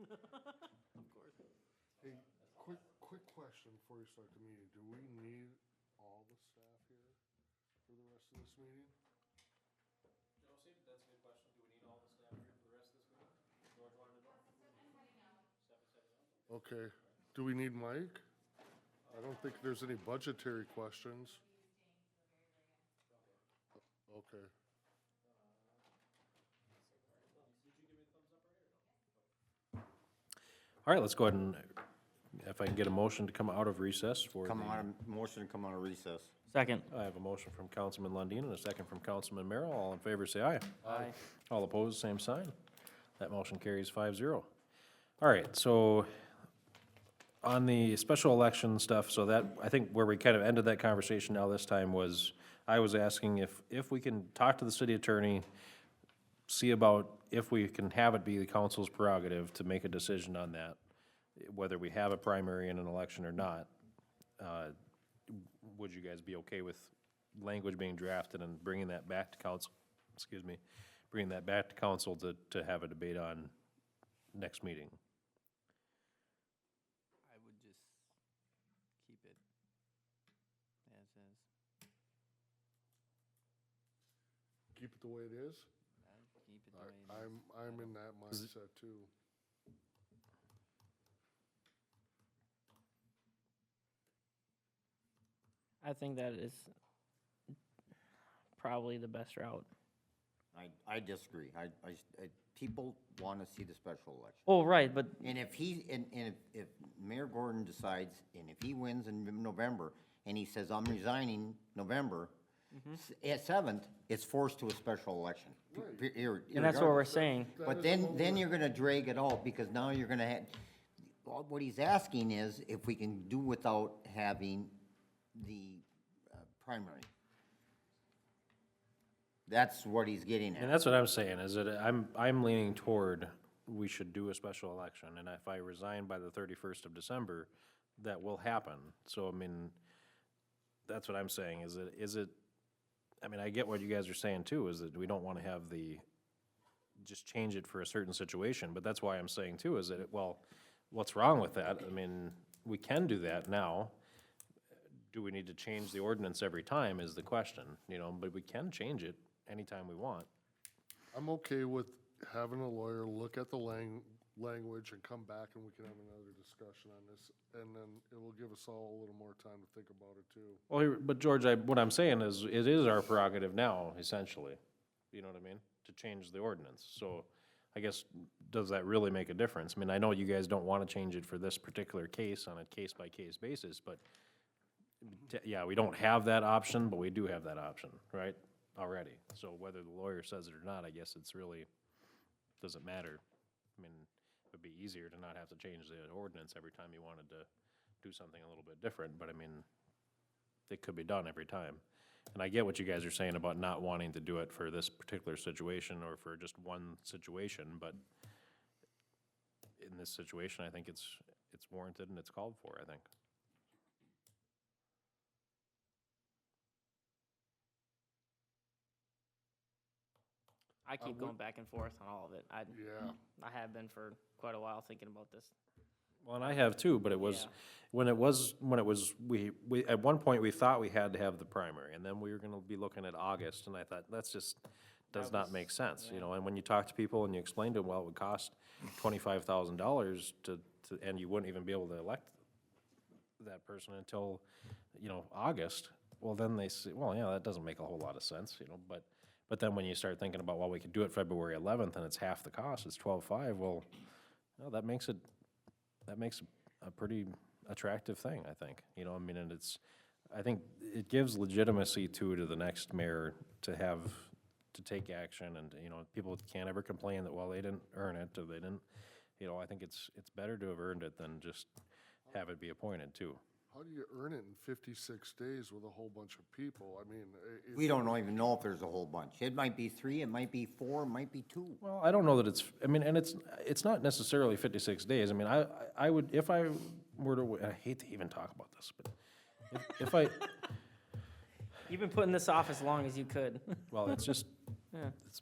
Of course. Hey, quick question before you start the meeting. Do we need all the staff here for the rest of this meeting? Josie, that's a good question. Do we need all the staff here for the rest of this meeting? George wanted to know? Steph is heading out. Okay. Do we need Mike? I don't think there's any budgetary questions. Okay. Did you give me the thumbs up right here or no? All right, let's go ahead and, if I can get a motion to come out of recess for Come the- on, motion to come out of recess. Second. I have a motion from Councilman Lundin and a second from Councilman Merrill. All in favor, say aye. Aye. All opposed, same sign. That motion carries 5-0. All right, so on the special election stuff, so that, I think where we kind of ended that conversation now this time was, I was asking if we can talk to the city attorney, see about if we can have it be the council's prerogative to make a decision on that, whether we have a primary in an election or not. Would you guys be okay with language being drafted and bringing that back to council, bringing that back to council to have a debate on next meeting? I would just keep it as is. Keep it the way it is? I'd keep it the way it is. I'm in that mindset too. I think that is probably the best route. I disagree. People want to see the special election. Oh, right, but And if if Mayor Gordon decides, and if he wins in November, and he says, I'm resigning November, at 7th, it's forced to a special election. and that's what we're saying. But then you're gonna drag it out, because now you're gonna have, what he's asking is if we can do without having the primary. That's what he's getting And at. that's what I'm saying, is that I'm leaning toward we should do a special election, and if I resign by the 31st of December, that will happen. So, I mean, that's what I'm saying, is it, I mean, I get what you guys are saying too, is that we don't wanna have just change it for a certain situation, but that's why I'm saying too, is that, well, what's wrong with that? I mean, we can do that now. Do we need to change the ordinance every time is the question, but we can change it anytime we want. I'm okay with having a lawyer look at the language and come back and we can have another discussion on this. And then it will give us all a little more time to think about it too. Well, but George, what I'm saying is, it is our prerogative now, essentially, you know what I mean, to change the ordinance. So I guess, does that really make a difference? I mean, I know you guys don't want to change it for this particular case on a case-by-case basis, but yeah, we don't have that option, but we do have that option, right, already. So whether the lawyer says it or not, I guess it's really, doesn't matter. I mean, it would be easier to not have to change the ordinance every time you wanted to do something a little bit different, but I mean, it could be done every time. And I get what you guys are saying about not wanting to do it for this particular situation or for just one situation, but in this situation, I think it's warranted and it's called for, I think. I keep going back and forth on all of it. Yeah. I have been for quite a while thinking about this. Well, and I have too, but it was, Yeah. when it was, we, at one point, we thought we had to have the primary, and then we were gonna be looking at August, and I thought, that's just, does not make sense, and when you talk to people and you explain to them, well, it would cost $25,000 to, and you wouldn't even be able to elect that person until, August, well, then they say, well, yeah, that doesn't make a whole lot of sense, but then when you start thinking about, well, we could do it February 11th, and it's half the cost, it's 12.5, well, no, that makes a pretty attractive thing, I think, I mean, and I think it gives legitimacy to the next mayor to take action, and, people can't ever complain that, well, they didn't earn it, or they didn't, I think it's better to have earned it than just have it be appointed too. How do you earn it in 56 days with a whole bunch of people? I mean, We don't even know if there's a whole bunch. It might be 3, it might be 4, it might be 2. Well, I don't know that and it's not necessarily 56 days. I mean, I would, if I were to, I hate to even talk about this, but if I, You've been putting this off as long as you could. well, it's just, Yeah. it's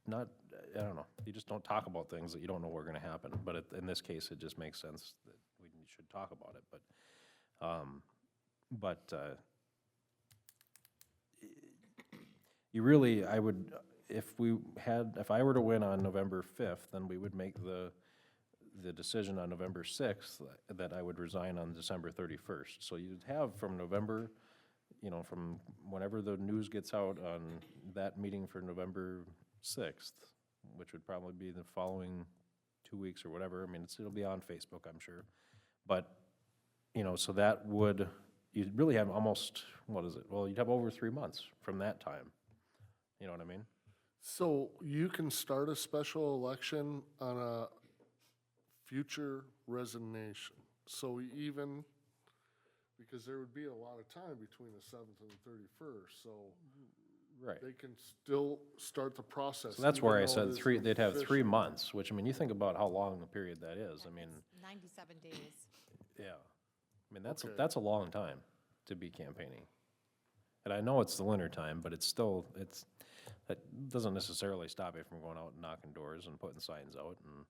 not, I don't know, you just don't talk about things that you don't know are gonna happen, but in this case, it just makes sense that we should talk about it, but you really, I would, if I were to win on November 5th, then we would make the decision on November 6th that I would resign on December 31st. So you'd have from November, from whenever the news gets out on that meeting for November 6th, which would probably be the following 2 weeks or whatever. I mean, it'll be on Facebook, I'm sure. But, so that would, you'd really have almost, what is it? Well, you'd have over 3 months from that time. You know what I mean? So you can start a special election on a future resignation. So even, because there would be a lot of time between the 7th and the 31st, so Right. they can still start the process. So that's even where I though said it three, isn't they'd have 3 official. months, which, I mean, you think about how long a period that is. I mean, 97 days. yeah. I mean, that's, Okay. that's a long time to be campaigning. And I know it's the winter time, but it's still, that doesn't necessarily stop you from going out and knocking doors and putting signs out and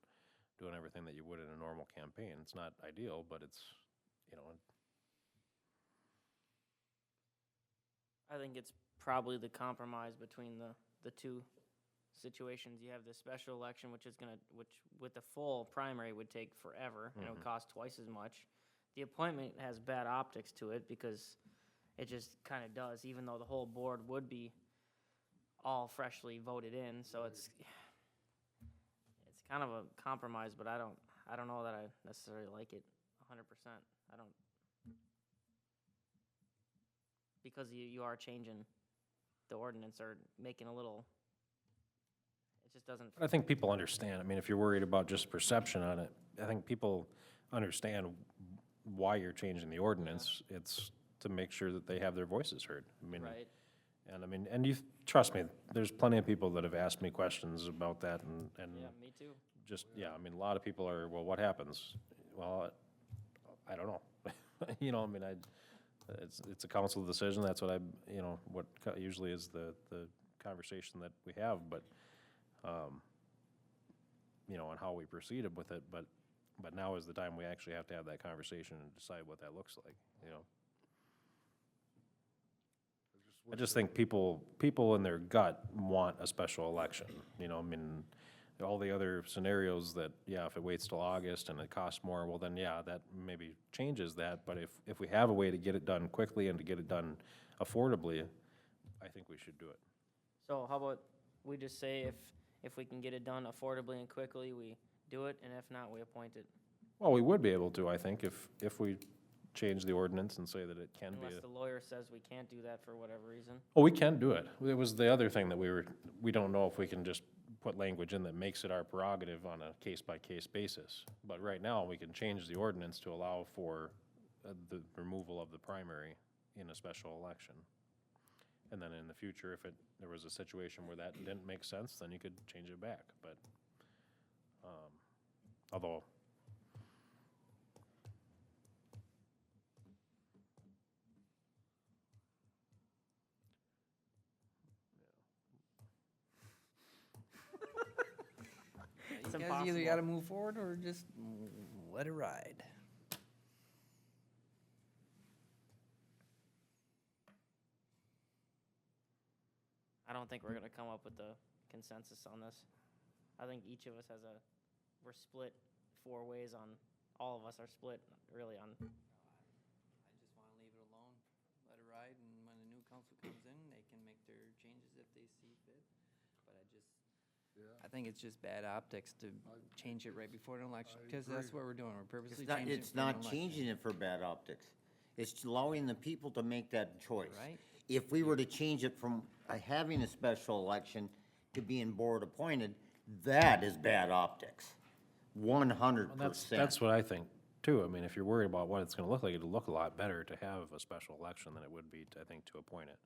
doing everything that you would in a normal campaign. It's not ideal, but it's, I think it's probably the compromise between the two situations. You have the special election, which with the full primary would take forever, and it would cost twice as much. The appointment has bad optics to it because it just kind of does, even though the whole board would be all freshly voted in, so it's kind of a compromise, but I don't know that I necessarily like it 100%. I don't, because you are changing the ordinance or making a little, it just doesn't. I think people understand. I mean, if you're worried about just perception on it, I think people understand why you're changing the ordinance. It's to make sure that they have their voices heard. I mean, Right. and I mean, and you, trust me, there's plenty of people that have asked me questions about that and Yeah, me too. just, yeah, I mean, a lot of people are, well, what happens? Well, I don't know. I mean, it's a council decision, that's what what usually is the conversation that we have, but, and how we proceeded with it, but now is the time we actually have to have that conversation and decide what that looks like, I just think people in their gut want a special election, I mean, all the other scenarios that, yeah, if it waits till August and it costs more, well then, yeah, that maybe changes that, but if we have a way to get it done quickly and to get it done affordably, I think we should do it. So how about we just say if we can get it done affordably and quickly, we do it, and if not, we appoint it. Well, we would be able to, I think, if we change the ordinance and say that it can be. Unless the lawyer says we can't do that for whatever reason. Oh, we can do it. It was the other thing that we don't know if we can just put language in that makes it our prerogative on a case-by-case basis. But right now, we can change the ordinance to allow for the removal of the primary in a special election. And then in the future, if there was a situation where that didn't make sense, then you could change it back, but, although, It's You guys either impossible. gotta move forward or just let it ride. I don't think we're gonna come up with a consensus on this. I think each of us we're split 4 ways on, all of us are split really on, I just wanna leave it alone, let it ride, and when a new council comes in, they can make their changes if they see fit. But I think it's just bad optics to change it right before an election, I because that's agree. what we're doing, we're purposely It's not, changing it it's for an not election. changing it for bad optics. It's allowing the people to make that choice. Right. If we were to change it from having a special election to being board appointed, that is bad optics. 100%. that's what I think too. I mean, if you're worried about what it's gonna look like, it'll look a lot better to have a special election than it would be, I think, to appoint it.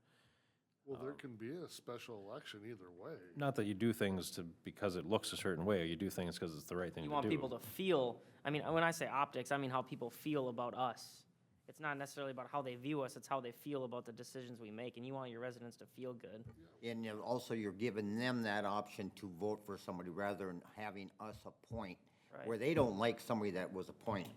Well, there can be a special election either way. Not that you do things because it looks a certain way, you do things because it's the right thing to you do. want people to feel, I mean, when I say optics, I mean how people feel about us. It's not necessarily about how they view us, it's how they feel about the decisions we make, and you want your residents to feel good. And also you're giving them that option to vote for somebody rather than having us appoint, where Right. they don't like somebody that was appointed.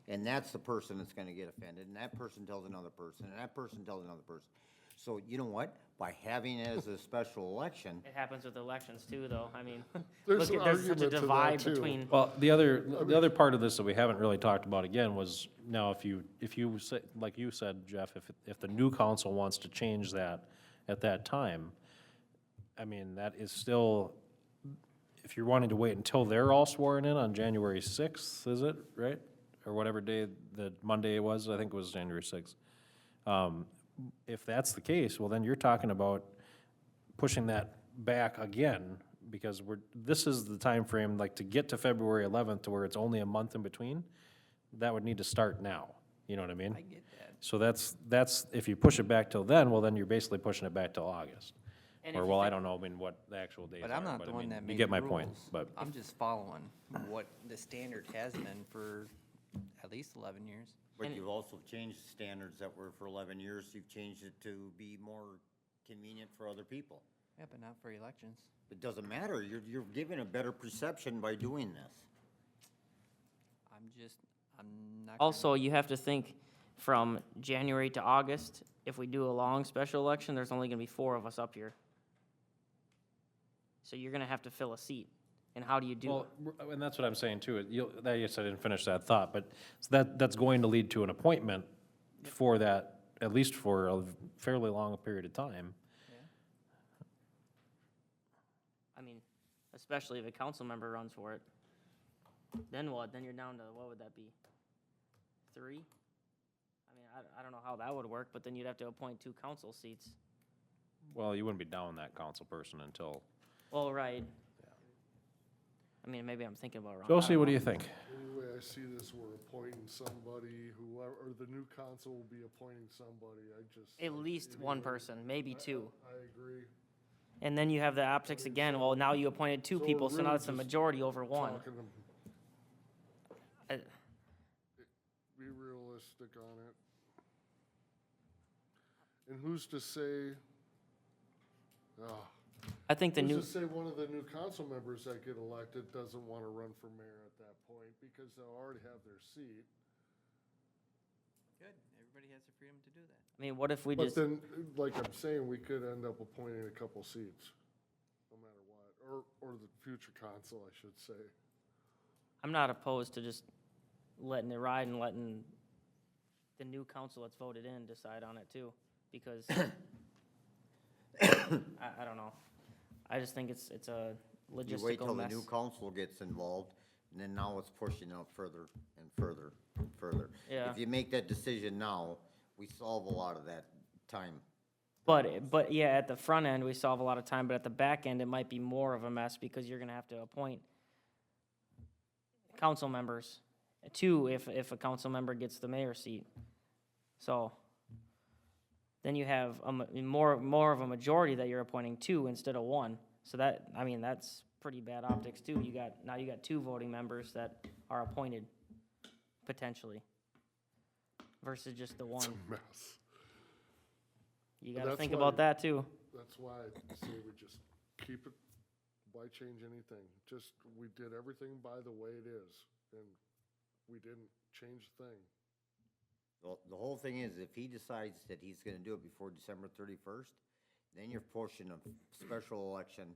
And that's the person that's gonna get offended, and that person tells another person, and that person tells another person. So you know what? By having it as a special election, It happens with elections too, though, I mean, There's look an at, there's such a argument to that, divide too. between, Well, the other part of this that we haven't really talked about again was, now, if you say, like you said, Jeff, if the new council wants to change that at that time, I mean, that is still, if you're wanting to wait until they're all sworn in on January 6th, is it, right? Or whatever day, the Monday it was, I think it was January 6th. If that's the case, well, then you're talking about pushing that back again, because this is the time frame, like, to get to February 11th to where it's only a month in between, that would need to start now, you know what I mean? I get that. So that's, if you push it back till then, well, then you're basically pushing it back till August. And Or, if you well, I think- don't know, I mean, what the actual days are, But I'm not but the I one mean, that you made get the my point, rules. but. I'm just following what the standard has been for at least 11 years. but And- you've also changed the standards that were for 11 years, you've changed it to be more convenient for other people. Yeah, but not for elections. It doesn't matter, you're giving a better perception by doing this. I'm not. gonna- also, you have to think from January to August, if we do a long special election, there's only gonna be 4 of us up here. So you're gonna have to fill a seat, and how do you do it? Well, and that's what I'm saying too, I guess I didn't finish that thought, but so that's going to lead to an appointment for that, at least for a fairly long period of time. I mean, especially if a council member runs for it. Then what? Then you're down to, what would that be? 3? I mean, I don't know how that would work, but then you'd have to appoint 2 council seats. Well, you wouldn't be down that council person until, Well, right. I mean, maybe I'm thinking about it wrong. Josie, what do you think? Anyway, I see this, we're appointing somebody, whoever, or the new council will be appointing somebody, I just. At least one person, maybe 2. I agree. And then you have the optics again, well, now you appointed 2 So people, so now really it's a just majority over 1. Talking to I- be realistic on it. And who's to say, I think the new, who's to say one of the new council members that get elected doesn't want to run for mayor at that point, because they'll already have their seat. Good, everybody has the freedom to do that. I mean, what if we But just, then, like I'm saying, we could end up appointing a couple seats, no matter what, or the future council, I should say. I'm not opposed to just letting it ride and letting the new council that's voted in decide on it too, because I don't know. I just think it's a You wait till logistical the mess. new council gets involved, and then now it's pushing out further and further and further. Yeah. If you make that decision now, we solve a lot of that time. But yeah, at the front end, we solve a lot of time, but at the back end, it might be more of a mess because you're gonna have to appoint council members, 2 if a council member gets the mayor seat. So then you have more of a majority that you're appointing 2 instead of 1. So that, I mean, that's pretty bad optics too. Now you got 2 voting members that are appointed potentially versus just the 1. Mess. You But gotta that's think why- about that too. That's why I say we just keep it, why change anything? Just, we did everything by the way it is, and we didn't change a thing. The whole thing is, if he decides that he's gonna do it before December 31st, then you're pushing a special election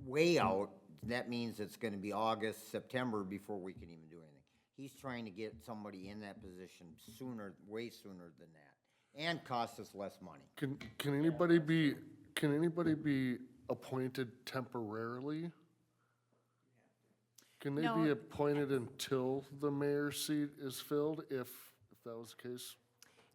way out. That means it's gonna be August, September before we can even do anything. He's trying to get somebody in that position sooner, way sooner than that, and cost us less money. Can anybody be appointed temporarily? Can they be No. appointed until the mayor's seat is filled, if that was the case?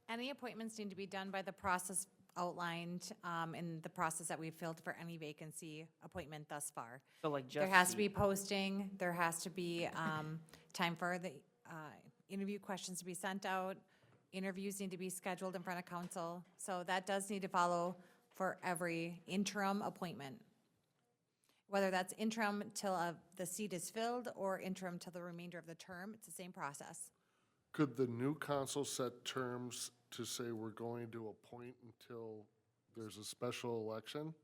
Any appointments need to be done by the process outlined in the process that we've filled for any vacancy appointment thus far. So like There Jeff's has to seat. be posting, there has to be time for the interview questions to be sent out, interviews need to be scheduled in front of council, so that does need to follow for every interim appointment. Whether that's interim till the seat is filled or interim till the remainder of the term, it's the same process. Could the new council set terms to say we're going to appoint until there's a special election?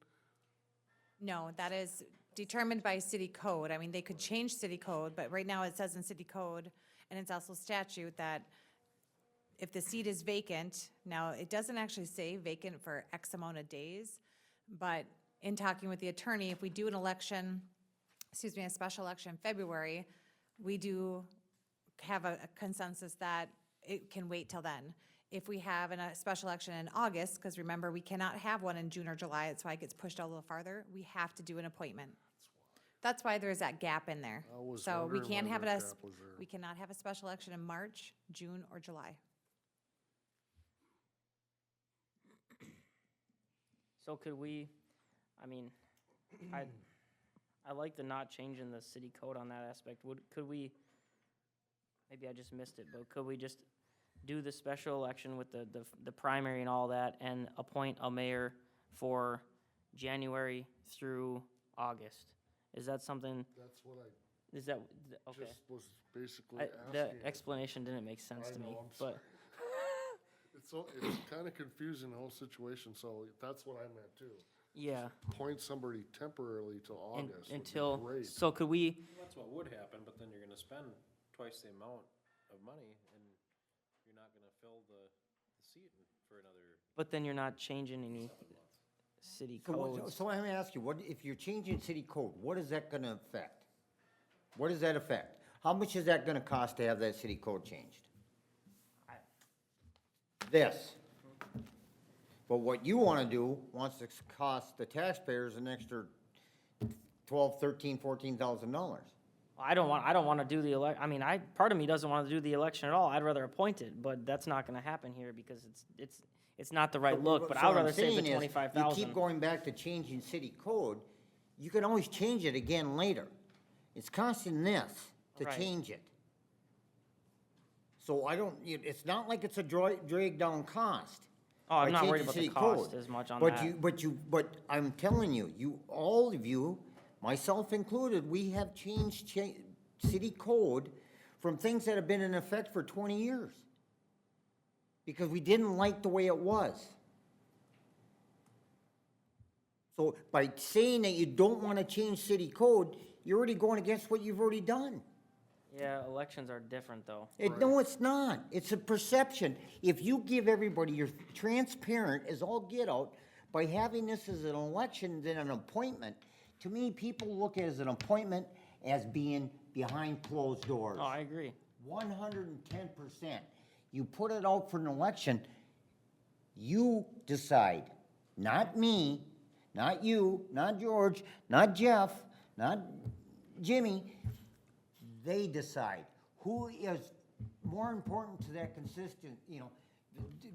No, that is determined by city code. I mean, they could change city code, but right now it says in city code, and it's also statute, that if the seat is vacant, now, it doesn't actually say vacant for X amount of days, but in talking with the attorney, if we do an election, a special election in February, we do have a consensus that it can wait till then. If we have a special election in August, because remember, we cannot have one in June or July, that's why it gets pushed out a little farther, we have to do an appointment. That's why there's that gap in there. I was So we wondering can't why have it that as, gap was there. we cannot have a special election in March, June, or July. So could we, I mean, I like the not changing the city code on that aspect. Could we, maybe I just missed it, but could we just do the special election with the primary and all that and appoint a mayor for January through August? Is that something, That's what I is that, okay. just was basically The asking. explanation didn't make sense I to me, know, I'm but, sorry. It's kind of confusing, the whole situation, so that's what I meant too. yeah. Appoint somebody temporarily till and- August would be Until, great. so could we, That's what would happen, but then you're gonna spend twice the amount of money, and you're not gonna fill the seat for another but then you're not changing any city So, codes. so let me ask you, what, if you're changing city code, what is that gonna affect? What does that affect? How much is that gonna cost to have that city code changed? This. But what you wanna do wants to cost the taxpayers an extra $12,000, $13,000, $14,000. I don't want to do the I mean, part of me doesn't want to do the election at all. I'd rather appoint it, but that's not going to happen here because it's not the right look, but So I would what I'm rather save the saying is, 25,000. You keep going back to changing city code, you can always change it again later. It's costing this to Right. change it. So I don't, it's not like it's a drag down cost. Oh, I'm by not worried changing about the city cost code. as much on But that. but I'm telling you, all of you, myself included, we have changed city code from things that have been in effect for 20 years. Because we didn't like the way it was. So by saying that you don't want to change city code, you're already going against what you've already done. Yeah, elections are different though. No, it's not. It's a perception. If you give everybody, you're transparent as all get out by having this as an election than an appointment. To me, people look at it as an appointment as being behind closed doors. Oh, I agree. 110%. You put it out for an election, you decide, not me, not you, not George, not Jeff, not Jimmy. They decide who is more important to that consistent,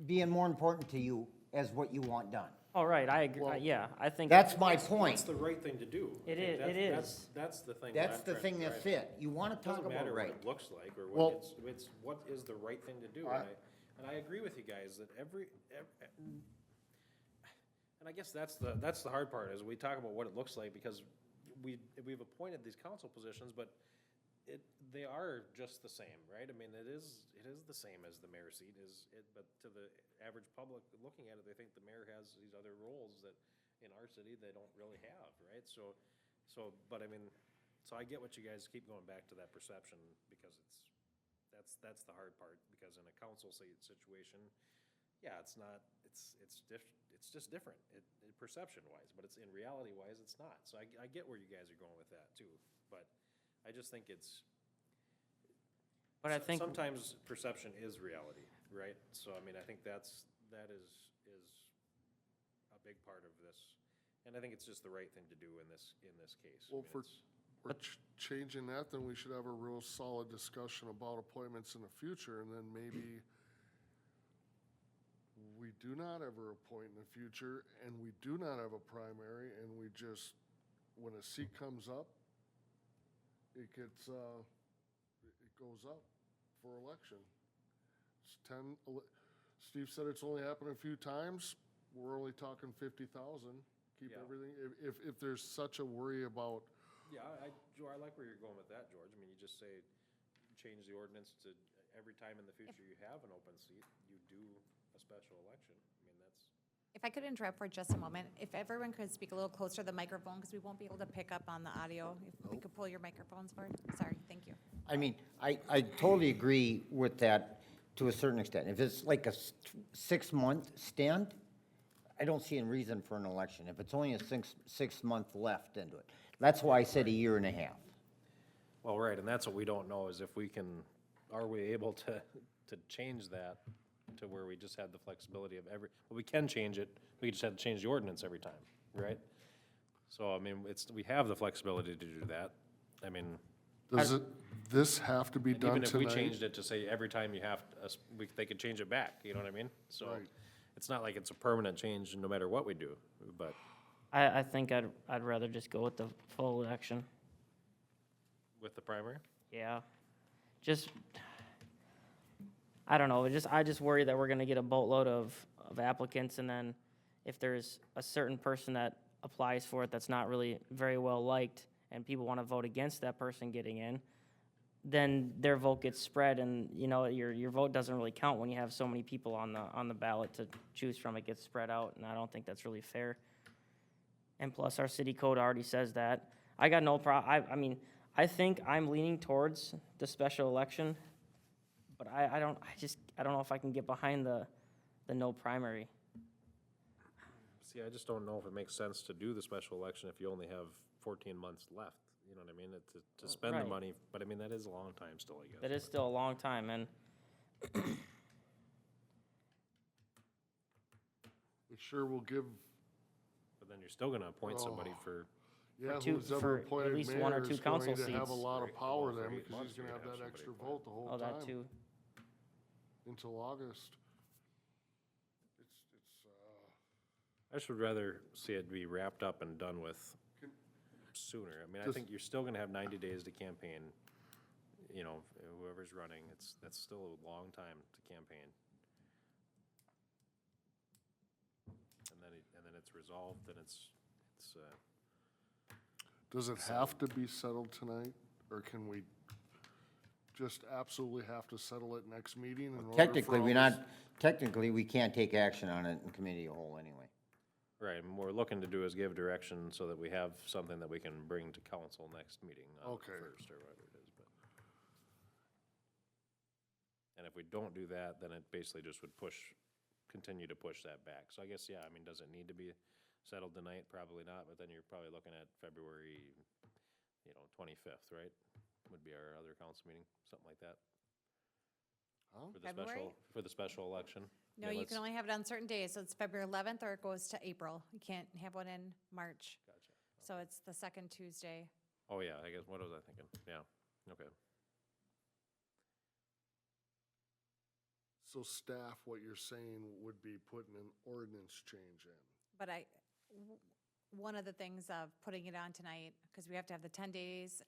being more important to you as what you want done. All right, I agree. Yeah, I think. That's my That's point. the right thing to do. I It think is- it is. That's the thing. That's I'm the trying thing to that's drive at. it. You want to It talk doesn't about matter what right. it looks like, or Well- what it's what is the right thing to do. And I agree with you guys that and I guess that's the hard part, is we talk about what it looks like, because we've appointed these council positions, but they are just the same, right? I mean, it is the same as the mayor's seat, but to the average public looking at it, they think the mayor has these other roles that in our city they don't really have, right? But I mean, so I get what you guys keep going back to, that perception, because that's the hard part, because in a council situation, yeah, it's just different, perception-wise, but it's in reality-wise, it's not. So I get where you guys are going with that too, but I just think But I think. sometimes perception is reality, right? So I mean, I think that is a big part of this, and I think it's just the right thing to do in this case. I Well, mean, for changing that, then we should have a real solid discussion about appointments in the future, and then maybe we do not ever appoint in the future, and we do not have a primary, and we just, when a seat comes up, it gets, it goes up for election. It's Steve said it's only happened a few times, we're only talking 50,000. Keep Yeah. everything, if there's such a worry about, Yeah, I like where you're going with that, George. I mean, you just say, change the ordinance to, every time in the future you have an open seat, you do a special election. I mean, that's, If I could interrupt for just a moment, if everyone could speak a little closer to the microphone, because we won't be able to pick up on the audio. If we could pull your microphones forward. Sorry, thank you. I mean, I totally agree with that to a certain extent. If it's like a 6-month stint, I don't see a reason for an election. If it's only a 6-month left into it. That's why I said a year and a half. well, right, and that's what we don't know, is if we can, are we able to change that to where we just had the flexibility of well, we can change it, we just have to change the ordinance every time, right? So, I mean, we have the flexibility to do that. I mean, Does this have to be and done even if we tonight? changed it to say every time you have, they could change it back, you know what I mean? So, Right. it's not like it's a permanent change no matter what we do, but I think I'd rather just go with the full election. with the primary? Yeah. Just, I don't know, I just worry that we're gonna get a boatload of applicants, and then if there's a certain person that applies for it that's not really very well liked, and people wanna vote against that person getting in, then their vote gets spread, and, you know, your vote doesn't really count when you have so many people on the ballot to choose from. It gets spread out, and I don't think that's really fair. And plus, our city code already says that. I got no I mean, I think I'm leaning towards the special election, but I don't know if I can get behind the no primary. See, I just don't know if it makes sense to do the special election if you only have 14 months left, you know what I mean? To spend the Right. money, but I mean, that is a long time still, I guess. That is still a long time, and It sure will give, But then you're still gonna appoint somebody Oh. for, yeah, two- who's for ever at appointed least one or mayor two is going council to have a seats. lot of Right, power well, for then, 8 because months he's you're gonna have gonna that have extra somebody vote the whole oh, time. that too. Until August. I just would rather see it be wrapped up and done with sooner. I mean, I Just- think you're still gonna have 90 days to campaign, you know, whoever's running, that's still a long time to campaign. And then it's resolved, and it's, Does it have to be settled tonight, or can we just absolutely have to settle it next meeting in order for Technically, all we're this- not, technically, we can't take action on it in committee of whole anyway. right, and what we're looking to do is give direction so that we have something that we can bring to council next meeting on the Okay. first or whatever it is, but. And if we don't do that, then it basically just would continue to push that back. So I guess, yeah, I mean, does it need to be settled tonight? Probably not, but then you're probably looking at February, 25th, right? Would be our other council meeting, something like that. Huh? For the February? for the special election. No, Yeah, you let's- can only have it on certain days, so it's February 11th or it goes to April. You can't have one in March. Gotcha. So it's the second Tuesday. Oh, yeah, I guess, what was I thinking? Yeah, okay. So staff, what you're saying would be putting an ordinance change in. But one of the things of putting it on tonight, because we have to have the 10 days,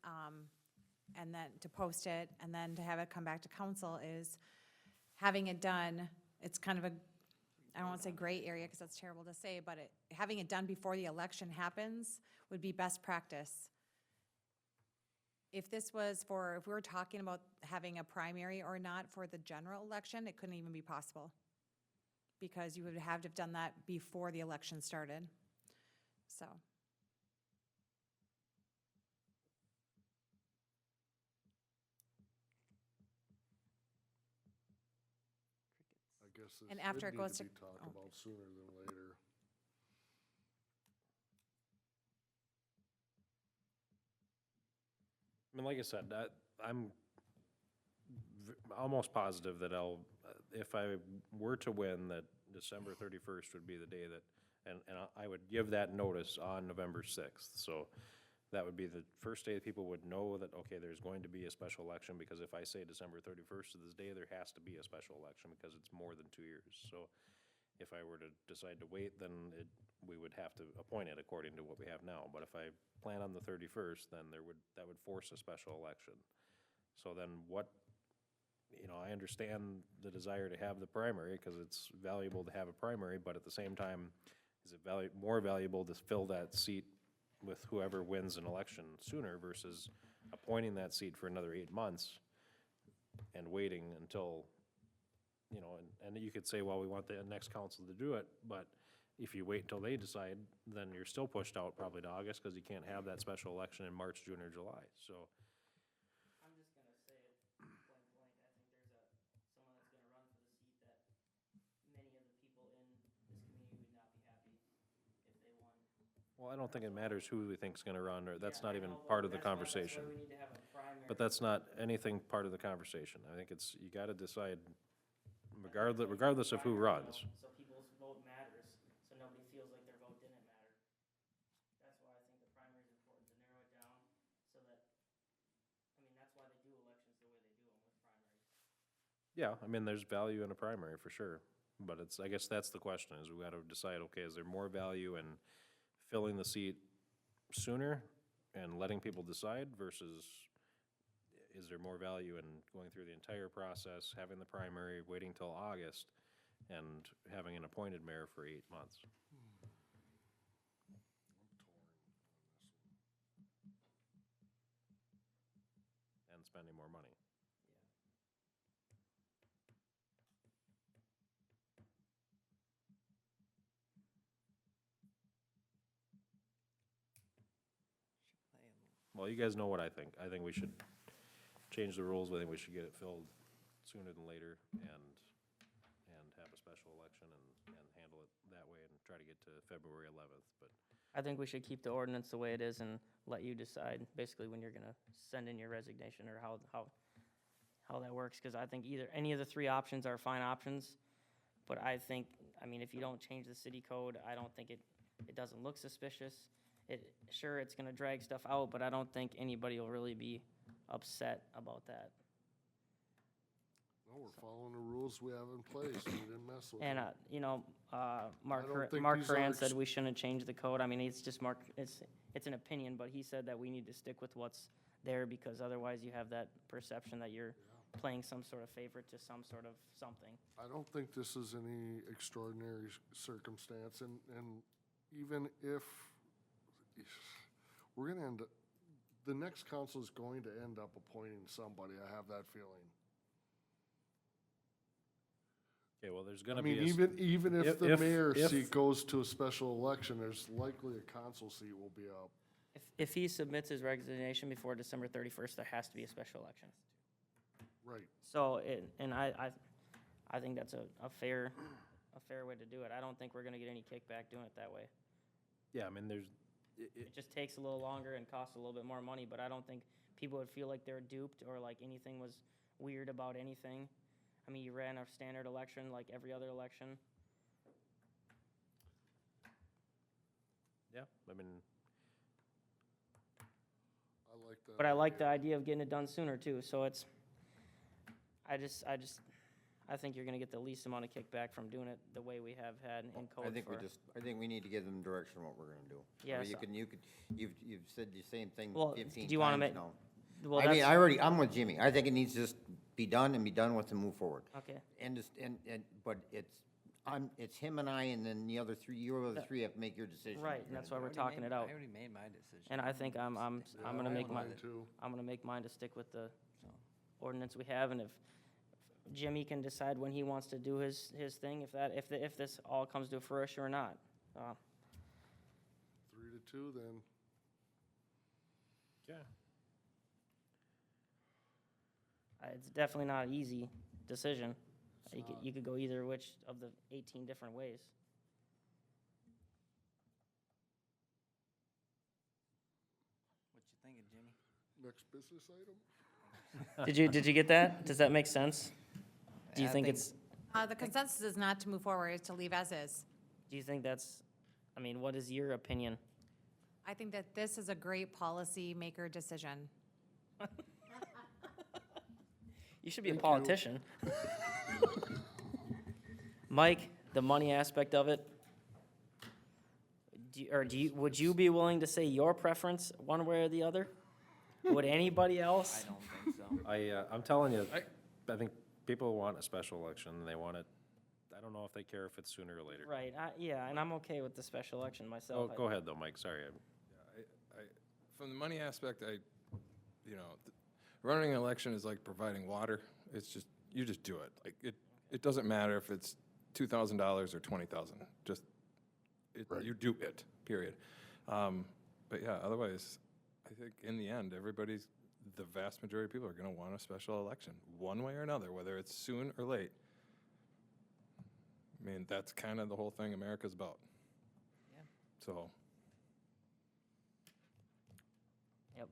and then to post it, and then to have it come back to council is having it done, it's kind of a, I don't want to say gray area, because that's terrible to say, but having it done before the election happens would be best practice. If this was if we were talking about having a primary or not for the general election, it couldn't even be possible. Because you would have to have done that before the election started. So, I guess this And after did it need goes to to- be talked oh. about sooner than later. I mean, like I said, I'm almost positive that if I were to win, that December 31st would be the day that, and I would give that notice on November 6th. So that would be the first day that people would know that, okay, there's going to be a special election, because if I say December 31st to this day, there has to be a special election, because it's more than 2 years. So if I were to decide to wait, then we would have to appoint it according to what we have now. But if I plan on the 31st, then that would force a special election. So then I understand the desire to have the primary, because it's valuable to have a primary, but at the same time, is it more valuable to fill that seat with whoever wins an election sooner versus appointing that seat for another 8 months? and waiting until, you know, and you could say, well, we want the next council to do it, but if you wait until they decide, then you're still pushed out probably to August, because you can't have that special election in March, June, or July, so. I'm just gonna say it blank blank, I think there's someone that's gonna run for the seat that many of the people in this community would not be happy if they won. Well, I don't think it matters who we think's gonna run, or that's Yeah, not I even know, but part of the that's why conversation. we need to have a primary. But that's not anything part of the conversation. I think it's, you gotta decide, regardless of who runs. So people's vote matters, so nobody feels like their vote didn't matter. That's why I think the primary is important, to narrow it down, so that, I mean, that's why they do elections the way they do them with primaries. Yeah, I mean, there's value in a primary for sure, but it's, I guess that's the question, is we gotta decide, okay, is there more value in filling the seat sooner and letting people decide versus is there more value in going through the entire process, having the primary, waiting till August, and having an appointed mayor for 8 months? And spending more money. Well, you guys know what I think. I think we should change the rules. I think we should get it filled sooner than later and have a special election and handle it that way and try to get to February 11th, but. I think we should keep the ordinance the way it is and let you decide basically when you're gonna send in your resignation or how that works, because I think any of the three options are fine options. But I think, I mean, if you don't change the city code, I don't think it doesn't look suspicious. Sure, it's gonna drag stuff out, but I don't think anybody will really be upset about that. No, we're following the rules we have in place. We didn't mess with And, them. you know, Mark don't think Mark these are Coran ex- said we shouldn't change the code. I mean, it's just it's an opinion, but he said that we need to stick with what's there, because otherwise you have that perception that you're playing some sort of favor to some sort of something. I don't think this is any extraordinary circumstance, and even if we're gonna end, the next council is going to end up appointing somebody, I have that feeling. Okay, well, there's I gonna be. mean, even if the if- mayor if- seat goes to a special election, there's likely a council seat will be up. If he submits his resignation before December 31st, there has to be a special election. Right. So, I think that's a fair way to do it. I don't think we're gonna get any kickback doing it that way. Yeah, I mean, there's, It just takes a little longer and costs a little bit more money, but I don't think people would feel like they're duped or like anything was weird about anything. I mean, you ran a standard election like every other election. yeah, I mean, I like that. But I like the idea. idea of getting it done sooner too, so I think you're gonna get the least amount of kickback from doing it the way we have had in code I think for. I think we need to give them direction what we're gonna do. Yeah, You so- can, you've said the same thing Well, 15 do you wanna times make- now. Well, I mean, that's, I'm with Jimmy. I think it needs to just be done and be done with and move forward. okay, But it's him and I, and then the other three, you other three have to make your decision. right, and that's why we're talking it out. I already made my decision. And I think I'm gonna make Mine mine, too. I'm gonna make mine to stick with the ordinance we have, and if Jimmy can decide when he wants to do his thing, if this all comes to fruition or not. 3-2 then. yeah. It's definitely not an easy decision. It's You could go either which of the 18 different ways. What you thinking, Jimmy? Next business item? Did you get that? Does that make sense? Do you I think think- it's, The consensus is not to move forward, it's to leave as is. do you think that's, I mean, what is your opinion? I think that this is a great policy maker decision. You should be a Thank you. politician. Mike, the money aspect of it, would you be willing to say your preference one way or the other? Would anybody I else? don't think so. I'm telling you, I think people want a special election, and they want it, I don't know if they care if it's sooner or later. Right, yeah, and I'm okay with the special election Oh, myself. go ahead though, Mike, sorry. From the money aspect, you know, running an election is like providing water. It's just, you just do it. Like, it doesn't matter if it's $2,000 or $20,000, just, you do it, period. But yeah, otherwise, I think in the end, the vast majority of people are gonna want a special election, one way or another, whether it's soon or late. I mean, that's kind of the whole thing America's about. Yeah. So, Yep.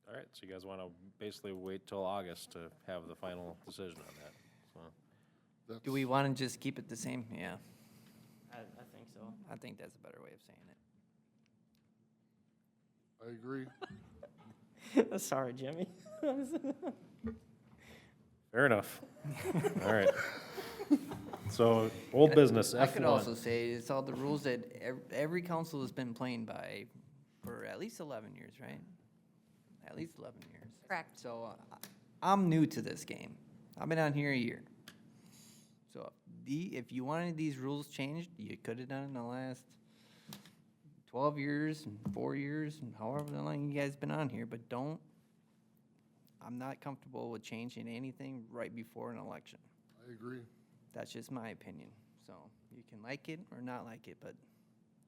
All right, so you guys want to basically wait till August to have the final decision on that, so. Do we want to just keep it the same? Yeah, I think so. I think that's a better way of saying it. I agree. Sorry, Jimmy. Fair enough. All right. So, old business, I could also F1. say it's all the rules that every council has been playing by for at least 11 years, right? At least 11 years. Correct. So I'm new to this game. I've been on here a year. So if you wanted these rules changed, you could have done it in the last 12 years and 4 years and however long you guys been on here, but I'm not comfortable with changing anything right before an election. I agree. That's just my opinion. So you can like it or not like it, but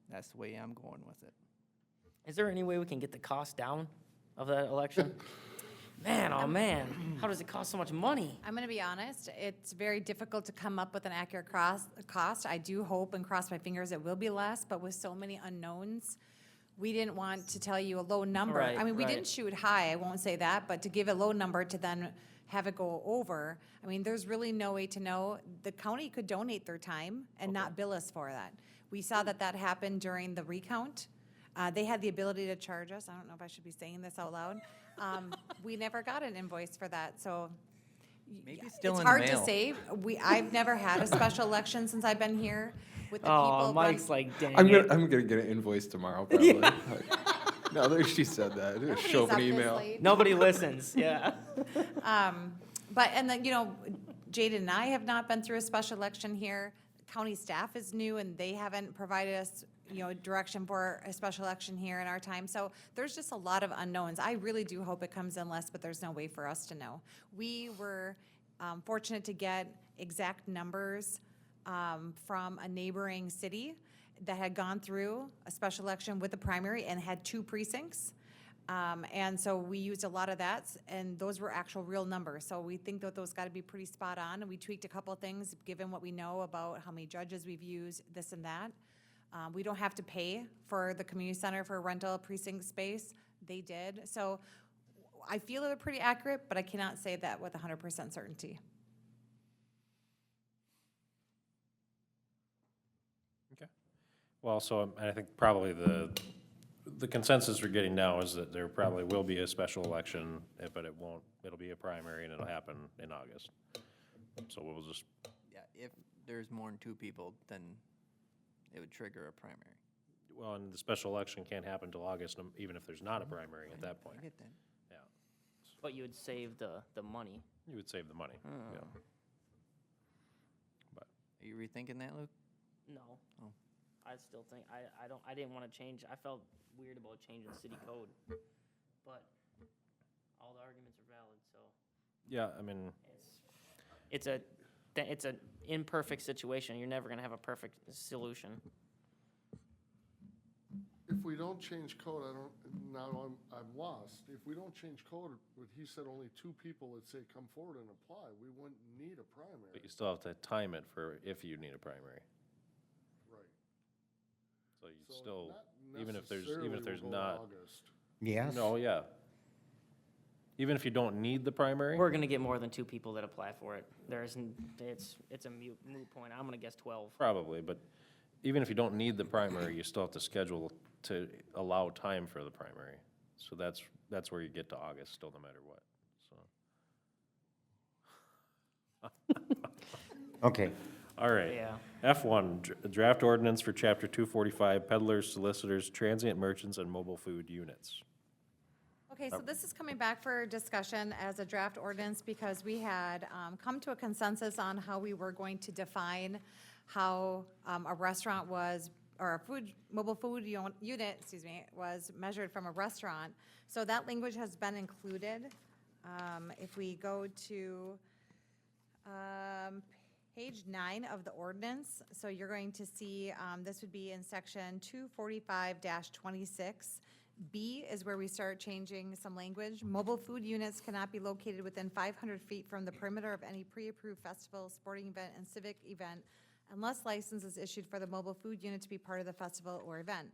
that's the way I'm going with it. Is there any way we can get the cost down of that election? Man, oh man, how does it cost so much money? I'm gonna be honest, it's very difficult to come up with an accurate cost. I do hope and cross my fingers it will be less, but with so many unknowns, we didn't want to tell you a low number. Right, I mean, we right. didn't shoot high, I won't say that, but to give a low number to then have it go over, I mean, there's really no way to know. The county could donate their time and not bill us for that. We saw that happened during the recount. They had the ability to charge us. I don't know if I should be saying this out loud. We never got an invoice for that, so. Maybe still It's in the hard to mail. say. I've never had a special election since I've been here with the Oh, people. Mike's like, dang I'm it. gonna get an invoice tomorrow, probably. Like, now that she said that, just show up an email. Nobody listens, yeah. But, and then, Jaden and I have not been through a special election here. County staff is new and they haven't provided us, direction for a special election here in our time. So there's just a lot of unknowns. I really do hope it comes in less, but there's no way for us to know. We were fortunate to get exact numbers from a neighboring city that had gone through a special election with a primary and had 2 precincts. And so we used a lot of that, and those were actual real numbers. So we think that those got to be pretty spot on, and we tweaked a couple of things, given what we know about how many judges we've used, this and that. We don't have to pay for the community center for rental precinct space. They did. So I feel they're pretty accurate, but I cannot say that with 100% certainty. Okay. Well, so I think probably the consensus we're getting now is that there probably will be a special election, but it'll be a primary and it'll happen in August. So we'll just, Yeah, if there's more than 2 people, then it would trigger a primary. well, and the special election can't happen until August, even if there's not a primary at that point. I get that. Yeah, But you would save the money. you would save the money, yeah. Are you rethinking that, Luke? No. Oh. I still think, I didn't want to change, I felt weird about changing city code. But all the arguments are valid, so Yeah, I mean, it's an imperfect situation. You're never gonna have a perfect solution. If we don't change code, I'm lost. If we don't change code, but he said only 2 people that say come forward and apply, we wouldn't need a primary. but you still have to time it for if you need a primary. Right. So you So still, not even if there's necessarily there's we'll go not, August. Yes. no, yeah. Even if you don't need the primary, We're gonna get more than 2 people that apply for it. It's a moot point. I'm gonna guess 12. probably, but even if you don't need the primary, you still have to schedule to allow time for the primary. So that's where you get to August, still no matter what, so. Okay. All right. Yeah. F1, draft ordinance for chapter 245, peddlers, solicitors, transient merchants, and mobile food units. Okay, so this is coming back for discussion as a draft ordinance because we had come to a consensus on how we were going to define how a restaurant was, or a mobile food unit, was measured from a restaurant. So that language has been included If we go to page 9 of the ordinance, so you're going to see, this would be in section 245-26. B is where we start changing some language. Mobile food units cannot be located within 500 feet from the perimeter of any pre-approved festival, sporting event, and civic event unless license is issued for the mobile food unit to be part of the festival or event.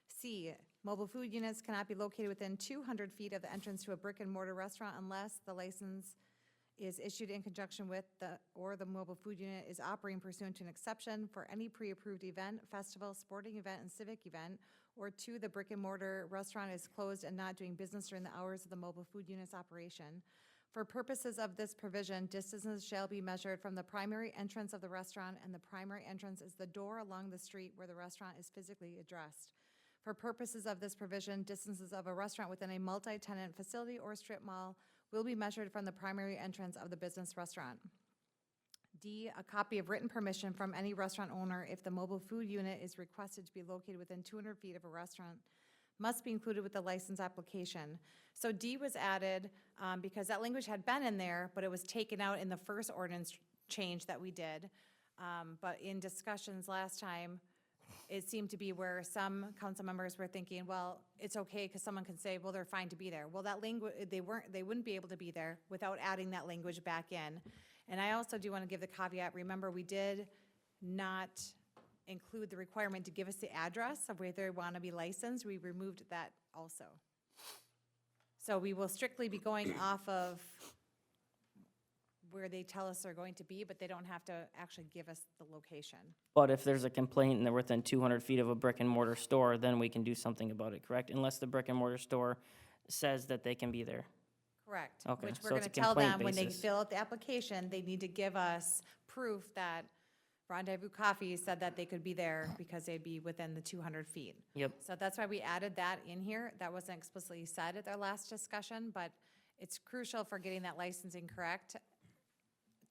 C, mobile food units cannot be located within 200 feet of the entrance to a brick-and-mortar restaurant unless the license is issued in conjunction with the mobile food unit is operating pursuant to an exception for any pre-approved event, festival, sporting event, and civic event, or 2, the brick-and-mortar restaurant is closed and not doing business during the hours of the mobile food unit's operation. For purposes of this provision, distances shall be measured from the primary entrance of the restaurant, and the primary entrance is the door along the street where the restaurant is physically addressed. For purposes of this provision, distances of a restaurant within a multi-tenant facility or strip mall will be measured from the primary entrance of the business restaurant. D, a copy of written permission from any restaurant owner if the mobile food unit is requested to be located within 200 feet of a restaurant must be included with the license application. So D was added because that language had been in there, but it was taken out in the first ordinance change that we did. But in discussions last time, it seemed to be where some council members were thinking, well, it's okay because someone can say, well, they're fine to be there. Well, that language, they wouldn't be able to be there without adding that language back in. And I also do want to give the caveat, remember, we did not include the requirement to give us the address of where they want to be licensed. We removed that also. So we will strictly be going off of where they tell us they're going to be, but they don't have to actually give us the location. But if there's a complaint and they're within 200 feet of a brick and mortar store, then we can do something about it, correct? Unless the brick and mortar store says that they can be there. Correct. Okay, Which so we're it's going to a tell them complaint when they basis. fill out the application, they need to give us proof that Rendezvous Coffee said that they could be there because they'd be within the 200 feet. Yep. So that's why we added that in here. That wasn't explicitly said at their last discussion, but it's crucial for getting that licensing correct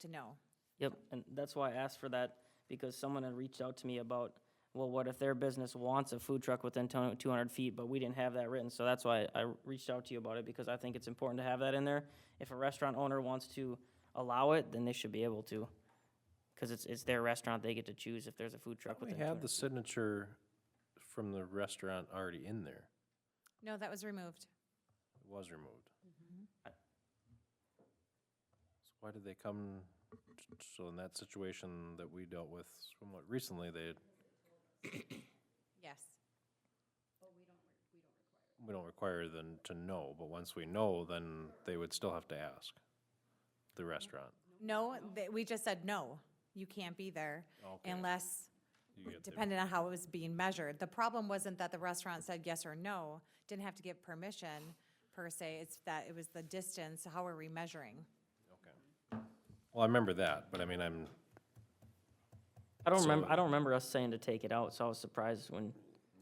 to know. Yep, and that's why I asked for that, because someone had reached out to me about, well, what if their business wants a food truck within 200 feet, but we didn't have that written, so that's why I reached out to you about it, because I think it's important to have that in there. If a restaurant owner wants to allow it, then they should be able to, because it's their restaurant, they get to choose if there's a food truck We within had 200 the feet. signature from the restaurant already in there. No, that was removed. It was removed. So why did they come, so in that situation that we dealt with somewhat recently, they, Yes. we don't require them to know, but once we know, then they would still have to ask the restaurant. No, we just said, no, you can't be there Okay. unless, You get the- depending on how it was being measured. The problem wasn't that the restaurant said yes or no, didn't have to give permission per se, it's that it was the distance, how are we measuring? Okay. Well, I remember that, but I mean, I don't So- remember us saying to take it out, so I was surprised when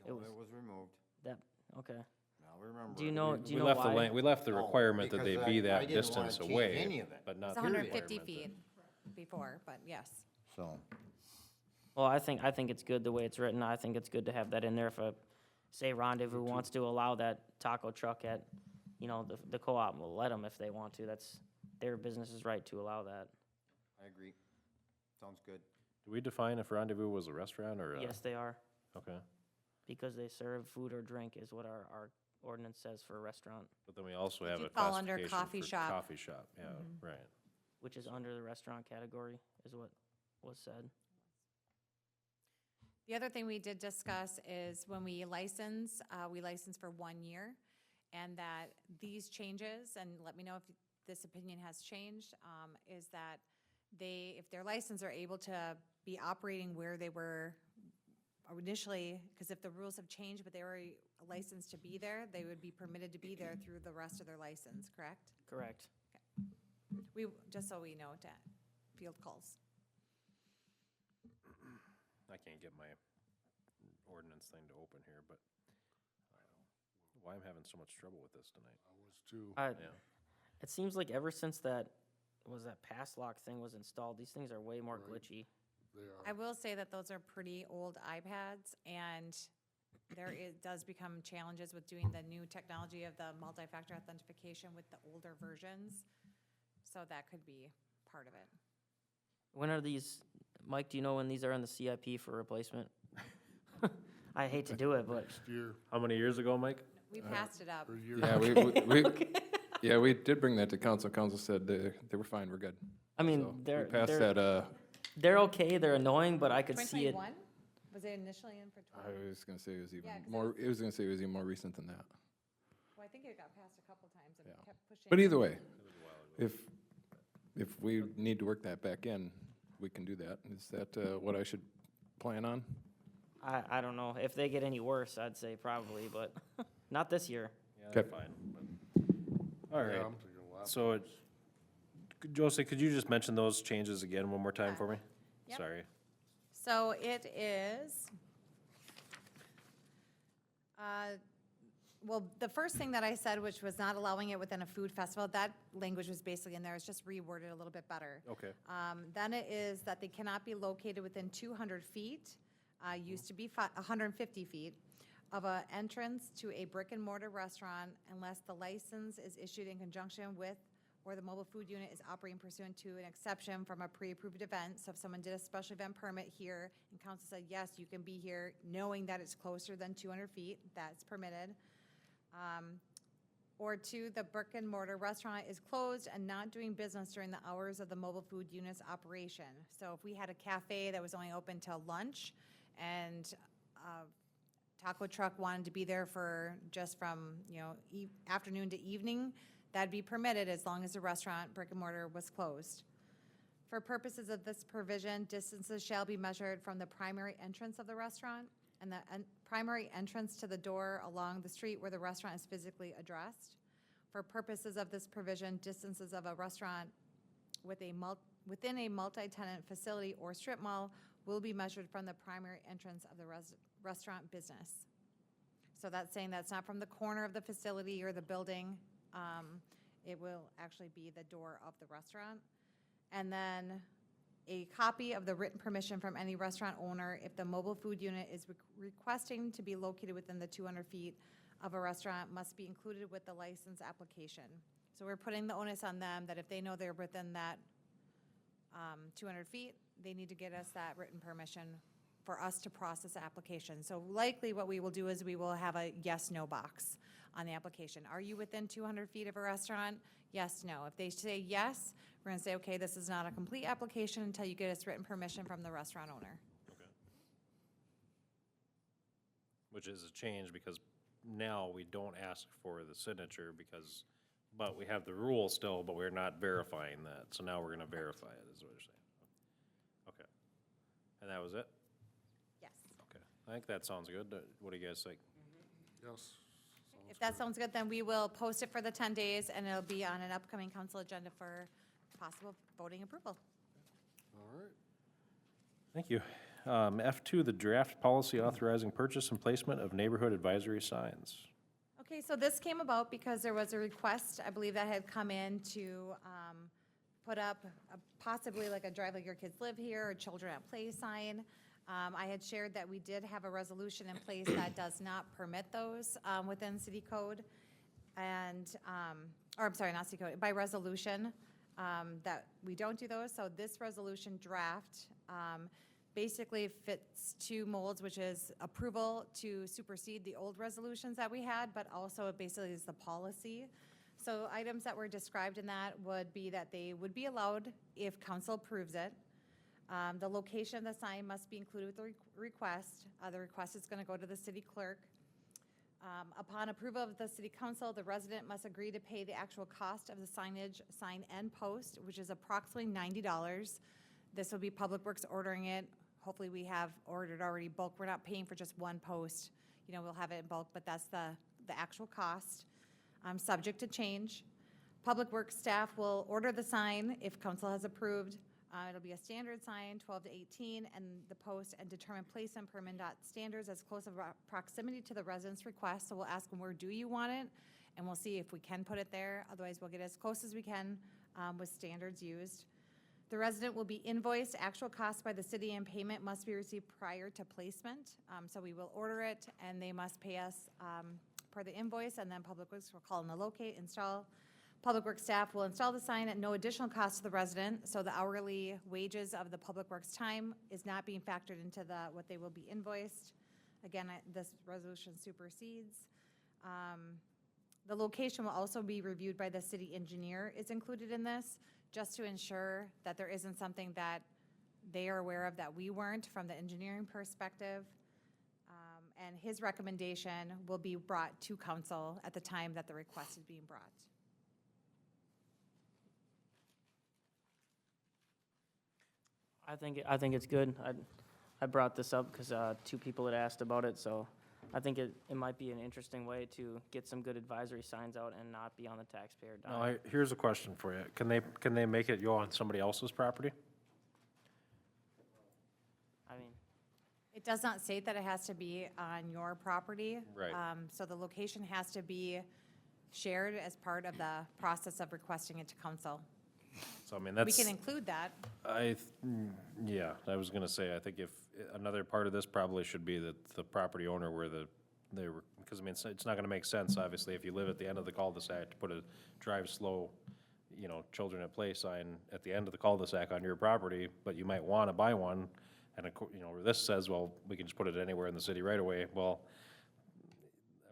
it No, was it was removed. that, okay. Now remember. Do you know, do you we know left the, why? we left the Oh, requirement that they because be I that didn't wanna distance change away, any of it. but not It's the 150 requirement feet before, but yes. So, Well, I think it's good the way it's written. I think it's good to have that in there if a, say Rendezvous wants to allow that taco truck at, the co-op, will let them if they want to. That's their business's right to allow that. I agree. Sounds good. Do we define if Rendezvous was a restaurant or a? Yes, they are, Okay, because they serve food or drink is what our ordinance says for a restaurant, but then we also have you a fall under classification coffee for shop. coffee shop, yeah, right. which is under the restaurant category, is what was said. The other thing we did discuss is when we license for 1 year, and that these changes, and let me know if this opinion has changed, is that if their license are able to be operating where they were initially, because if the rules have changed, but they were licensed to be there, they would be permitted to be there through the rest of their license, correct? Correct. Just so we know, to field calls. I can't get my ordinance thing to open here, but why I'm having so much trouble with this tonight. I was too. Yeah. It seems like ever since that pass lock thing was installed, these things are way more Right. glitchy. They I are. will say that those are pretty old iPads, and does become challenges with doing the new technology of the multi-factor authentication with the older versions. So that could be part of it. When are these, Mike, do you know when these are in the CIP for replacement? I hate to do it, but Year, How many years ago, Mike? We passed it up. or year. Yeah, yeah, we did bring that to council. Council said they were fine, we're good. I mean, So we they're, passed they're, that, they're okay, they're annoying, but I could see it. 2021? Was it initially in for I 20? was gonna say it was even Yeah, 'cause more, it was gonna say it was even more recent than that. Well, I think it got passed a couple times and Yeah. kept pushing. But either way, if we need to work that back in, we can do that. Is that what I should plan on? I don't know, if they get any worse, I'd say probably, but not this year. Yeah, Okay. fine. All Yeah, right, I'm thinking a lot. so, Josie, could you just mention those changes again one more time for me? Yep. Sorry. So it is, well, the first thing that I said, which was not allowing it within a food festival, that language was basically in there, it's just reworded a little bit better. Okay. Then it is that they cannot be located within 200 feet, used to be 150 feet, of an entrance to a brick and mortar restaurant unless the license is issued in conjunction with or the mobile food unit is operating pursuant to an exception from a pre-approved event. So if someone did a special event permit here and council said, yes, you can be here, knowing that it's closer than 200 feet, that's permitted. Or two, the brick and mortar restaurant is closed and not doing business during the hours of the mobile food unit's operation. So if we had a cafe that was only open till lunch and taco truck wanted to be there for just from, afternoon to evening, that'd be permitted as long as the restaurant brick and mortar was closed. For purposes of this provision, distances shall be measured from the primary entrance of the restaurant and the primary entrance to the door along the street where the restaurant is physically addressed. For purposes of this provision, distances of a restaurant within a multi-tenant facility or strip mall will be measured from the primary entrance of the restaurant business. So that's saying that's not from the corner of the facility or the building. It will actually be the door of the restaurant. And then a copy of the written permission from any restaurant owner if the mobile food unit is requesting to be located within the 200 feet of a restaurant must be included with the license application. So we're putting the onus on them that if they know they're within that 200 feet, they need to get us that written permission for us to process the application. So likely what we will do is we will have a yes, no box on the application. Are you within 200 feet of a restaurant? Yes, no. If they say yes, we're gonna say, okay, this is not a complete application until you get us written permission from the restaurant owner. Which is a change because now we don't ask for the signature because, but we have the rule still, but we're not verifying that. So now we're gonna verify it, is what you're saying. Okay. And that was it? Yes. Okay. I think that sounds good. What do you guys think? Yes. If that sounds good, then we will post it for the 10 days and it'll be on an upcoming council agenda for possible voting approval. All right. Thank you. F2, the draft policy authorizing purchase and placement of neighborhood advisory signs. Okay, so this came about because there was a request, I believe, that had come in to put up possibly like a drive like your kids live here or children at play sign. I had shared that we did have a resolution in place that does not permit those within city code. And, or I'm sorry, not city code, by resolution, that we don't do those. So this resolution draft basically fits two molds, which is approval to supersede the old resolutions that we had, but also it basically is the policy. So items that were described in that would be that they would be allowed if council approves it. The location of the sign must be included with the request. The request is going to go to the city clerk. Upon approval of the city council, the resident must agree to pay the actual cost of the signage, sign and post, which is approximately $90. This will be Public Works ordering it. Hopefully we have ordered already bulk. We're not paying for just one post. We'll have it in bulk, but that's the actual cost. Subject to change. Public Works staff will order the sign if council has approved. It'll be a standard sign, 12 to 18, and the post and determine placement per MnDOT standards as close of proximity to the resident's request. So we'll ask them, where do you want it? And we'll see if we can put it there. Otherwise, we'll get as close as we can with standards used. The resident will be invoiced actual costs by the city and payment must be received prior to placement. So we will order it and they must pay us per the invoice, and then Public Works will call in the locate, install. Public Works staff will install the sign at no additional cost to the resident, so the hourly wages of the Public Works time is not being factored into what they will be invoiced. Again, this resolution supersedes. The location will also be reviewed by the city engineer, is included in this, just to ensure that there isn't something that they are aware of that we weren't from the engineering perspective. And his recommendation will be brought to council at the time that the request is being brought. I think it's good. I brought this up because 2 people had asked about it, so I think it might be an interesting way to get some good advisory signs out and not be on the taxpayer dime. Now, here's a question for you. Can they make it go on somebody else's property? I mean, It does not state that it has to be on your property. Right. So the location has to be shared as part of the process of requesting it to council. So, I mean, We that's, can include that. yeah, I was gonna say, I think if, another part of this probably should be that the property owner where they were, because I mean, it's not gonna make sense, obviously, if you live at the end of the cul-de-sac, to put a drive slow, you know, children at play sign at the end of the cul-de-sac on your property, but you might wanna buy one, and you know, where this says, well, we can just put it anywhere in the city right away. Well,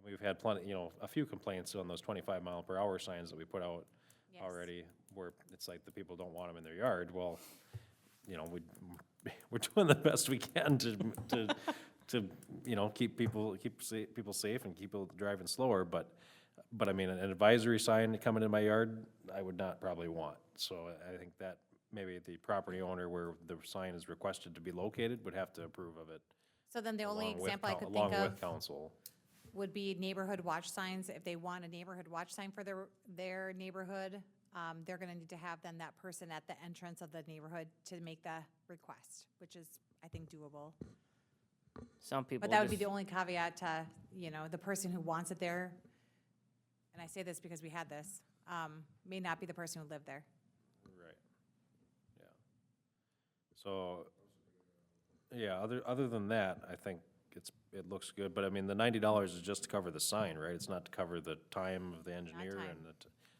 we've had plenty, you know, a few complaints on those 25-mile-per-hour signs that we put out Yes. already, where it's like the people don't want them in their yard. Well, you know, we're doing the best we can to, you know, keep people safe and keep people driving slower, but I mean, an advisory sign coming in my yard, I would not probably want. So I think that maybe the property owner where the sign is requested to be located would have to approve of it. So then the only along with example I coun- could think Along of with council. would be neighborhood watch signs. If they want a neighborhood watch sign for their neighborhood, they're gonna need to have then that person at the entrance of the neighborhood to make the request, which is, I think, doable. some people But that would be just- the only caveat to, you know, the person who wants it there, and I say this because we had this, may not be the person who lived there. Right, yeah. So, yeah, other than that, I think it looks good, but I mean, the $90 is just to cover the sign, right? It's not to cover the time of the engineer time. and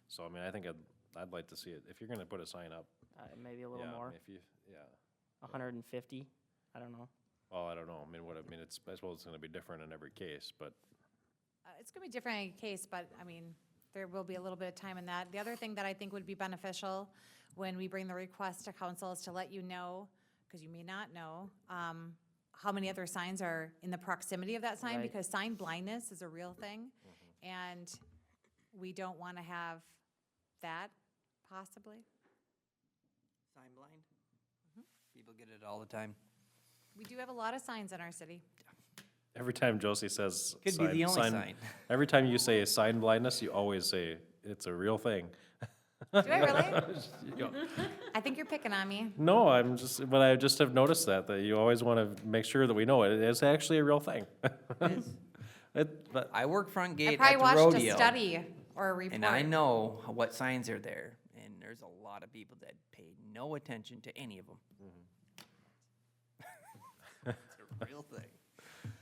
so, I mean, I think I'd like to see it, if you're gonna put a sign up, maybe a little yeah, more, if you, yeah. 150, I don't know. Well, I don't know, I mean, I suppose it's gonna be different in every case, but, It's gonna be different in each case, but, I mean, there will be a little bit of time in that. The other thing that I think would be beneficial when we bring the request to council is to let you know, because you may not know, how many other signs are in the proximity of that sign, Right. because sign blindness is a real thing. And we don't wanna have that, possibly. Sign blind? People get it all the time. We do have a lot of signs in our city. every time Josie says. Could be the only sign. Every time you say sign blindness, you always say, it's a real thing. Do I really? You go, I think you're picking on me. no, but I just have noticed that you always want to make sure that we know it. It's actually a real thing. But I work front I gate probably at the watched a rodeo, study or a report. and I know what signs are there, and there's a lot of people that pay no attention to any of them. It's a real thing.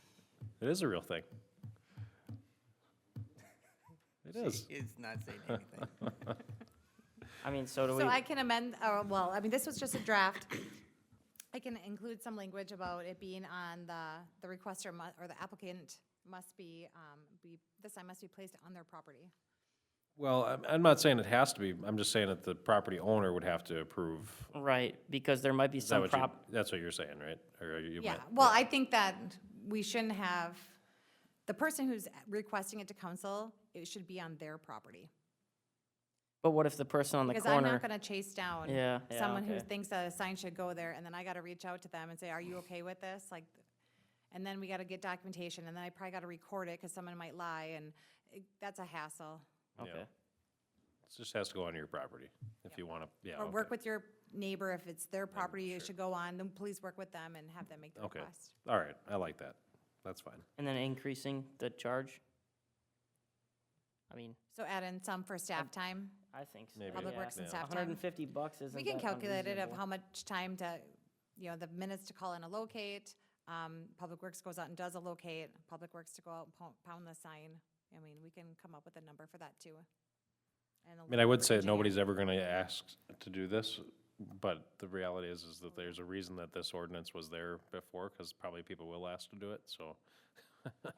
it is a real thing. It is. It's not saying anything. I mean, so do we, So I can amend, well, I mean, this was just a draft. I can include some language about it being on the requester or the applicant must be, the sign must be placed on their property. Well, I'm not saying it has to be, I'm just saying that the property owner would have to approve. right, because there might be Is that some what that's what you're saying, right? Or you Yeah, meant- well, I think that we shouldn't have, the person who's requesting it to council, it should be on their property. but what if the person on the Because I'm corner? not gonna chase down Yeah, someone who okay. thinks that a sign should go there, and then I gotta reach out to them and say, are you okay with this? Like, and then we gotta get documentation, and then I probably gotta record it, cause someone might lie, and that's a hassle. Okay, It just has to go on your property, if you want to, yeah. Or work okay. with your neighbor, if it's their property, it should go on, then please work with them and have them make the Okay. request. All right, I like that. That's fine. and then increasing the charge? I mean, So add in some for staff time. I think so. Maybe, Public yeah. Works and yeah. staff time. 150 bucks isn't We can that calculate it of unreasonable. how much time to, the minutes to call in a locate. Public Works goes out and does a locate, Public Works to go out and pound the sign. I mean, we can come up with a number for that too. And I mean, I would for say each nobody's area. ever gonna ask to do this, but the reality is that there's a reason that this ordinance was there before, because probably people will ask to do it, so.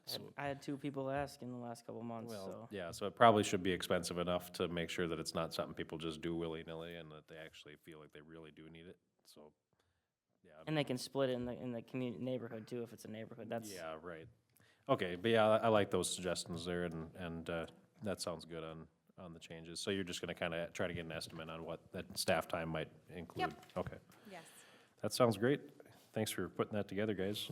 So, I had 2 people ask in the last couple months, well, so. yeah, so it probably should be expensive enough to make sure that it's not something people just do willy-nilly and that they actually feel like they really do need it, so, yeah. And they can split it in the community, neighborhood too, if it's a neighborhood, that's. Yeah, right. Okay, but yeah, I like those suggestions there, and that sounds good on the changes. So you're just gonna kinda try to get an estimate on what that staff time might include? Okay, Yes. that sounds great. Thanks for putting that together, guys.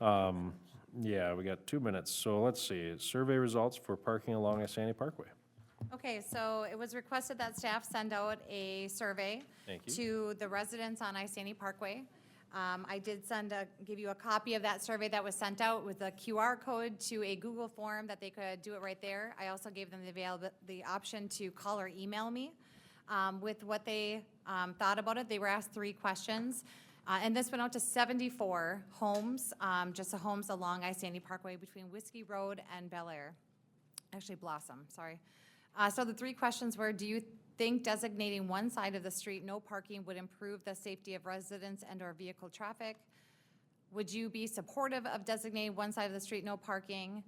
And, yeah, we got 2 minutes, so let's see, survey results for parking along Isani Parkway. Okay, so it was requested that staff send out a survey Thank you. to the residents on Isani Parkway. I did give you a copy of that survey that was sent out with a QR code to a Google form that they could do it right there. I also gave them the option to call or email me with what they thought about it. They were asked 3 questions. And this went out to 74 homes, just the homes along Isani Parkway between Whiskey Road and Bel Air. Actually Blossom, sorry. So the 3 questions were, do you think designating one side of the street no parking would improve the safety of residents and/or vehicle traffic? Would you be supportive of designating one side of the street no parking?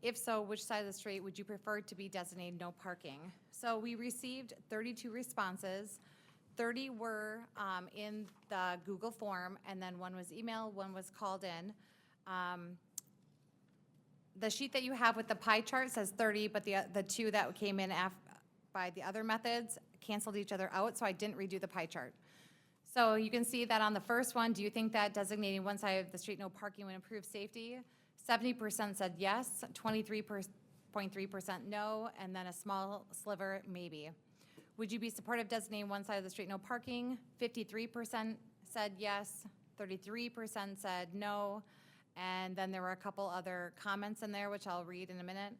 If so, which side of the street would you prefer to be designated no parking? So we received 32 responses. 30 were in the Google form, and then 1 was emailed, 1 was called in. The sheet that you have with the pie chart says 30, but the 2 that came in by the other methods canceled each other out, so I didn't redo the pie chart. So you can see that on the first one, do you think that designating one side of the street no parking would improve safety? 70% said yes, 23.3% no, and then a small sliver maybe. Would you be supportive of designating one side of the street no parking? 53% said yes, 33% said no, and then there were a couple other comments in there, which I'll read in a minute.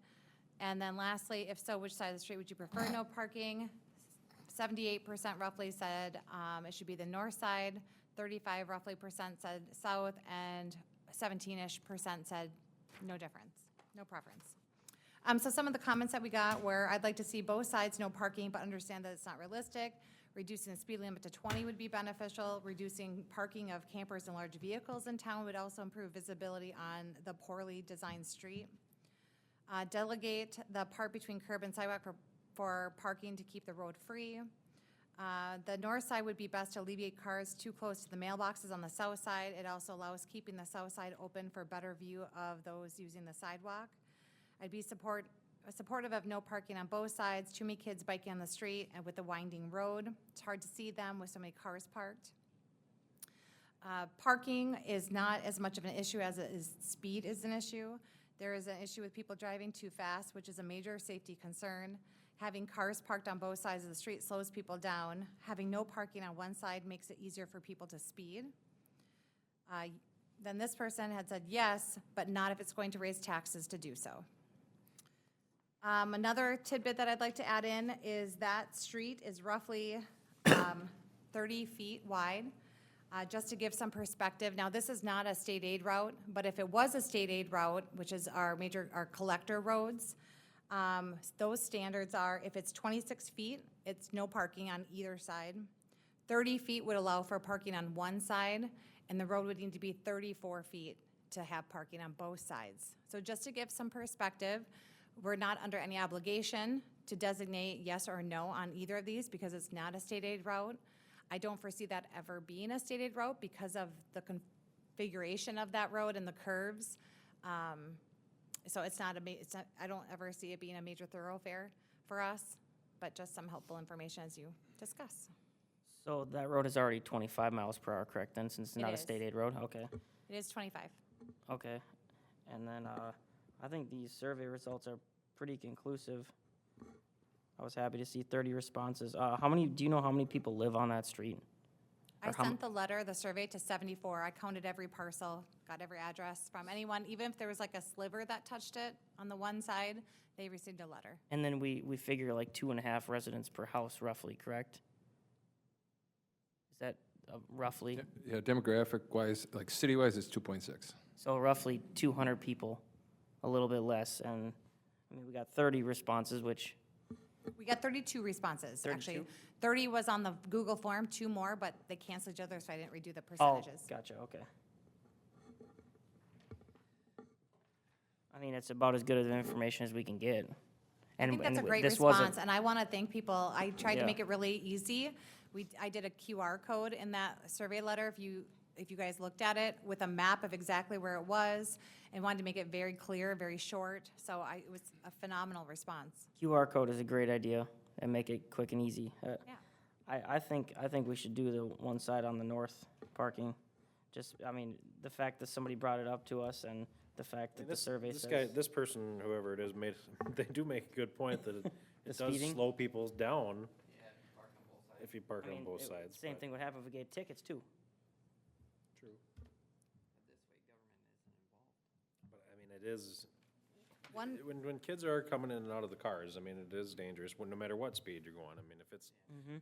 And then lastly, if so, which side of the street would you prefer no parking? 78% roughly said it should be the north side, 35 roughly percent said south, and 17-ish% said no difference, no preference. So some of the comments that we got were, I'd like to see both sides no parking, but understand that it's not realistic. Reducing the speed limit to 20 would be beneficial. Reducing parking of campers and large vehicles in town would also improve visibility on the poorly designed street. Delegate the part between curb and sidewalk for parking to keep the road free. The north side would be best to alleviate cars too close to the mailboxes on the south side. It also allows keeping the south side open for better view of those using the sidewalk. I'd be supportive of no parking on both sides, too many kids biking on the street and with the winding road. It's hard to see them with so many cars parked. Parking is not as much of an issue as it is speed is an issue. There is an issue with people driving too fast, which is a major safety concern. Having cars parked on both sides of the street slows people down. Having no parking on one side makes it easier for people to speed. Then this person had said yes, but not if it's going to raise taxes to do so. Another tidbit that I'd like to add in is that street is roughly 30 feet wide. Just to give some perspective, now this is not a state aid route, but if it was a state aid route, which is our collector roads, those standards are, if it's 26 feet, it's no parking on either side. 30 feet would allow for parking on one side, and the road would need to be 34 feet to have parking on both sides. So just to give some perspective, we're not under any obligation to designate yes or no on either of these because it's not a state aid route. I don't foresee that ever being a state aid route because of the configuration of that road and the curves. So it's not I don't ever see it being a major thoroughfare for us, but just some helpful information as you discuss. So that road is already 25 miles per hour, correct, then, since it's It not a is. state aid road? Okay, It is 25. okay. And then, I think these survey results are pretty conclusive. I was happy to see 30 responses. Do you know how many people live on that street? I Or how sent the survey to 74. I counted every parcel got every address from anyone, even if there was like a sliver that touched it on the one side, they received a letter. And then we figure like 2.5 residents per house roughly, correct? Is that roughly? Yeah, demographic-wise, like city-wise, it's 2.6. So roughly 200 people, a little bit less, and, I mean, we got 30 responses, which, We got 32 responses, actually. 32? 30 was on the Google form, 2 more, but they canceled each other, so I didn't redo the oh, percentages. gotcha, okay. I mean, it's about as good of information as we can get. I think that's a great this wasn't- response, and I want to thank people. I tried to Yeah. make it really easy. I did a QR code in that survey letter, if you guys looked at it, with a map of exactly where it was, and wanted to make it very clear, very short. So it was a phenomenal response. QR code is a great idea, and make it quick and easy. Yeah. I think we should do the one side on the north parking. Just, I mean, the fact that somebody brought it up to us, and the fact that the survey This says. guy, this person, whoever it is, they do make a good point that it does speeding? slow people down if you park I on mean, both sides. Same but- thing would happen if we gave tickets too. True. But, I mean, it is, One, when kids are coming in and out of the cars, I mean, it is dangerous, no matter what speed you're going. I mean, if it's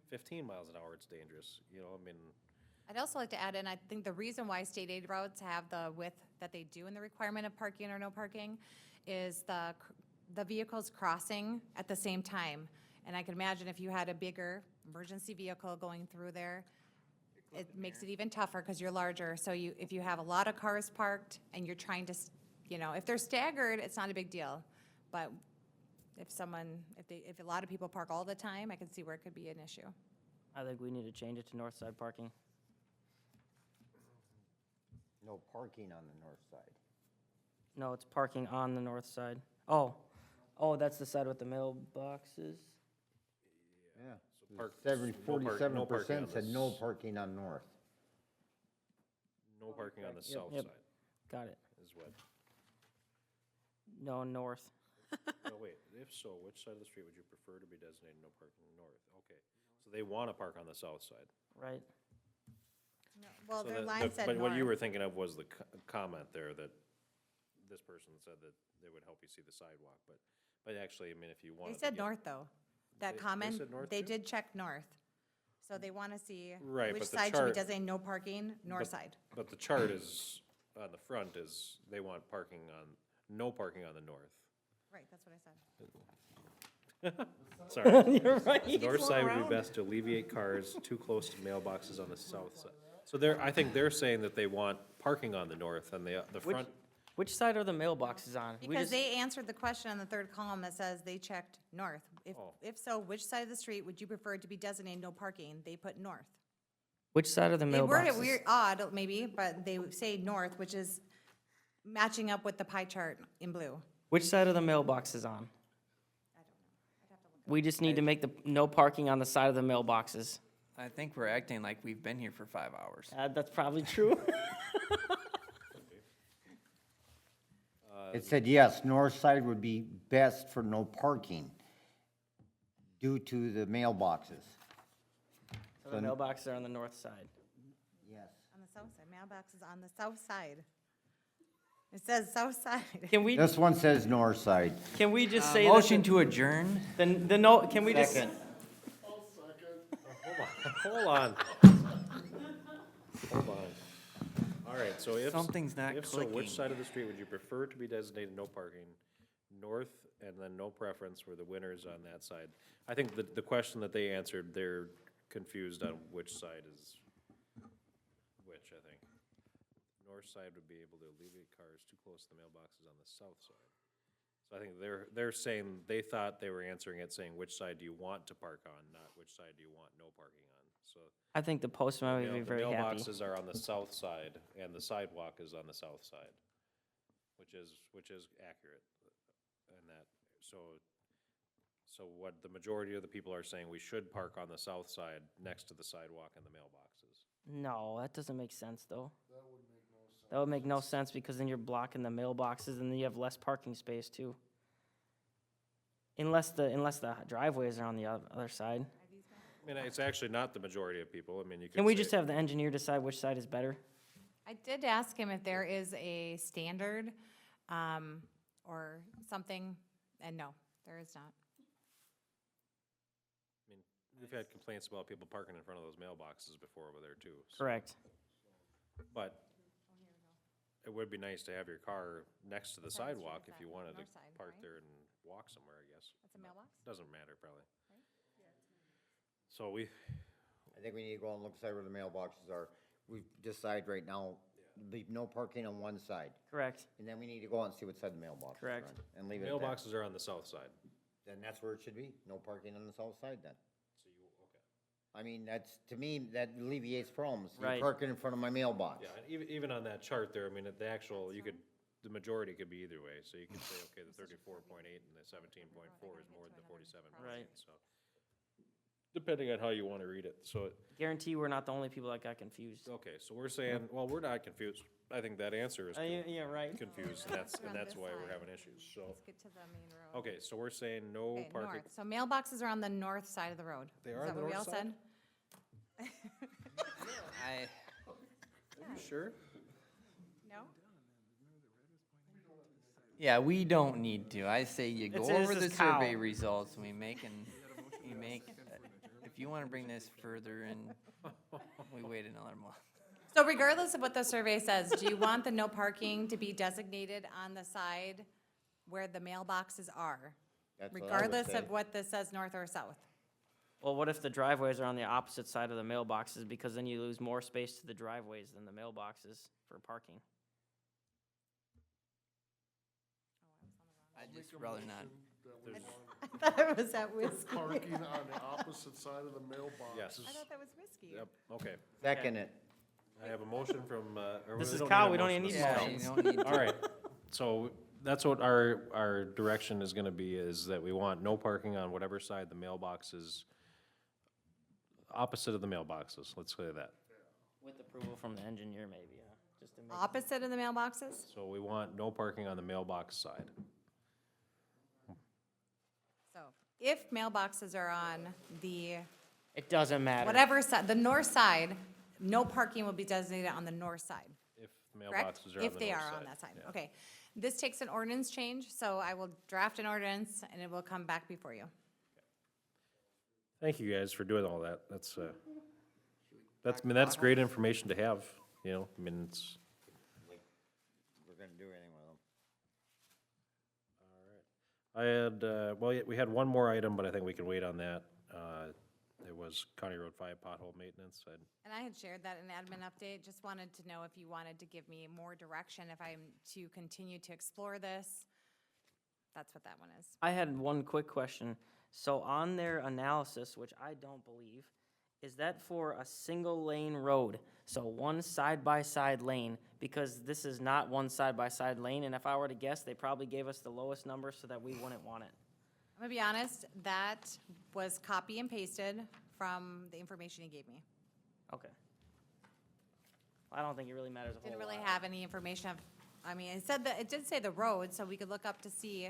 15 miles an hour, it's dangerous, you know, I mean, I'd also like to add in, I think the reason why state aid routes have the width that they do in the requirement of parking or no parking is the vehicles crossing at the same time. And I can imagine if you had a bigger emergency vehicle going through there, it makes it even tougher because you're larger. So if you have a lot of cars parked and you're trying to, if they're staggered, it's not a big deal. But if a lot of people park all the time, I can see where it could be an issue. I think we need to change it to north side parking. No parking on the north side. No, it's parking on the north side. Oh, that's the side with the mailboxes? Yeah. park- no 47% parking on said the no s- parking on north. no parking on the Yep, south yep. side Got it. is what. No, north. No, wait, if so, which side of the street would you prefer to be designated no parking north? Okay, so they want to park on the south side. Right? Well, So their that- line but- said But what you north. were thinking of was the comment there that this person said that they would help you see the sidewalk, but actually, I mean, if you They wanted to said get- north, though. That They comment, said north they too? did check north. So they want to see Right, which but the side should be chart- designated no parking, north but- side. But the chart is, on the front is, they want no parking on the north. Right, that's what I said. Sorry. You're right. The north side would be best to alleviate cars too close to mailboxes on the south side. So I think they're saying that they want parking on the north, and the front, Which side are the mailboxes on? We Because just- they answered the question on the third column that says they checked north. Oh. If so, which side of the street would you prefer to be designated no parking? They put north. Which side are the They word it mailboxes? weird, odd, maybe, but they say north, which is matching up with the pie chart in blue. Which side are the mailboxes on? We just need to make the no parking on the side of the mailboxes. I think we're acting like we've been here for 5 hours. That's probably true. It said, yes, north side would be best for no parking due to the mailboxes. So the mailboxes are on the north side. Yes. On the south side, mailbox is on the south side. It says south side. Can we This one says north side. just say that Motion to adjourn? the no? Can we just? Second. hold on. Hold on. All right, so Something's not if so, clicking. which side of the street would you prefer to be designated no parking? North, and then no preference were the winners on that side. I think the question that they answered, they're confused on which side is which, I think. North side would be able to alleviate cars too close to the mailboxes on the south side. So I think they're saying, they thought they were answering it saying, which side do you want to park on, not which side do you want no parking on, so. I think the postman would be The very happy. mailboxes are on the south side, and the sidewalk is on the south side, which is accurate. And that, so what the majority of the people are saying, we should park on the south side next to the sidewalk and the mailboxes. No, that doesn't make sense, though. That would make no sense because then you're blocking the mailboxes and then you have less parking space too. Unless the driveways are on the other side. I mean, it's actually not the majority of people, I mean, you could Can we say- just have the engineer decide which side is better? I did ask him if there is a standard, or something, and no, there is not. I mean, we've had complaints about people parking in front of those mailboxes before over there too. so- Correct. But it would be nice to have your car next to the Across the street sidewalk is if you that wanted to north side, park right? there and walk somewhere, I guess. That's a mailbox? Doesn't matter, probably. So we, I think we need to go and look inside where the mailboxes are. We decide right now, leave no parking on one side. Correct. And then we need to go out and see what side the mailboxes are Correct. on. And leave it at that. mailboxes are on the south side. Then that's where it should be. No parking on the south side then. So you, okay. I mean, that's, to me, that alleviates problems. You're Right. parking in front of my mailbox. Yeah, and even on that chart there, I mean, the actual, you could, the majority could be either way. So you could say, okay, the 34.8 and the 17.4 is more than the 47%. Right. So, depending on how you want to read it. So, Guarantee we're not the only people that got confused. okay, so we're saying, well, we're not confused. I think that answer is Yeah, right. confused, and Around that's this why we're side. having issues, so. Let's get to the main road. Okay, so we're saying no Okay, parking. north. So mailboxes are on the north side of the road. They Is are on that the what we north all side? said? I, You sure? No? yeah, we don't need to. I say you go It's- over this the is Kyle. survey results, and we make, if you wanna bring this further and we wait another month. So regardless of what the survey says, do you want the no parking to be designated on the side where the mailboxes are? That's what I would Regardless say. of what this says, north or south? Well, what if the driveways are on the opposite side of the mailboxes, because then you lose more space to the driveways than the mailboxes for parking? I'd just rather not. I thought it was that whiskey. Parking on the opposite side of the mailbox. Yes. I thought that was whiskey. Yep, okay. Second it. I have a motion from, or This we is don't Kyle, need a we don't even motion. need Yeah, motions. you don't need to. All right, so that's what our direction is gonna be, is that we want no parking on whatever side the mailbox is, opposite of the mailboxes, let's say that. With approval from the engineer, maybe, yeah, just to make. Opposite of the mailboxes? So we want no parking on the mailbox side. So if mailboxes are on the, It doesn't matter. whatever side, the north side, no parking will be designated on the north side, If the correct? mailboxes are on the If they north are on side, that side, yeah. okay. This takes an ordinance change, so I will draft an ordinance and it will come back before you. Thank you guys for doing all that, that's, I mean, that's great information to have, you know, I mean, it's, We're gonna do anything with them. I had, well, yeah, we had one more item, but I think we can wait on that. It was County Road 5 pothole maintenance. And I had shared that in admin update, just wanted to know if you wanted to give me more direction, if I'm to continue to explore this. That's what that one is. I had one quick question. So on their analysis, which I don't believe, is that for a single lane road? So one side-by-side lane, because this is not one side-by-side lane, and if I were to guess, they probably gave us the lowest number so that we wouldn't want it. I'm gonna be honest, that was copy and pasted from the information he gave me. Okay. I don't think it really matters a whole Didn't lot. really have any information of, I mean, it said that, it did say the road, so we could look up to see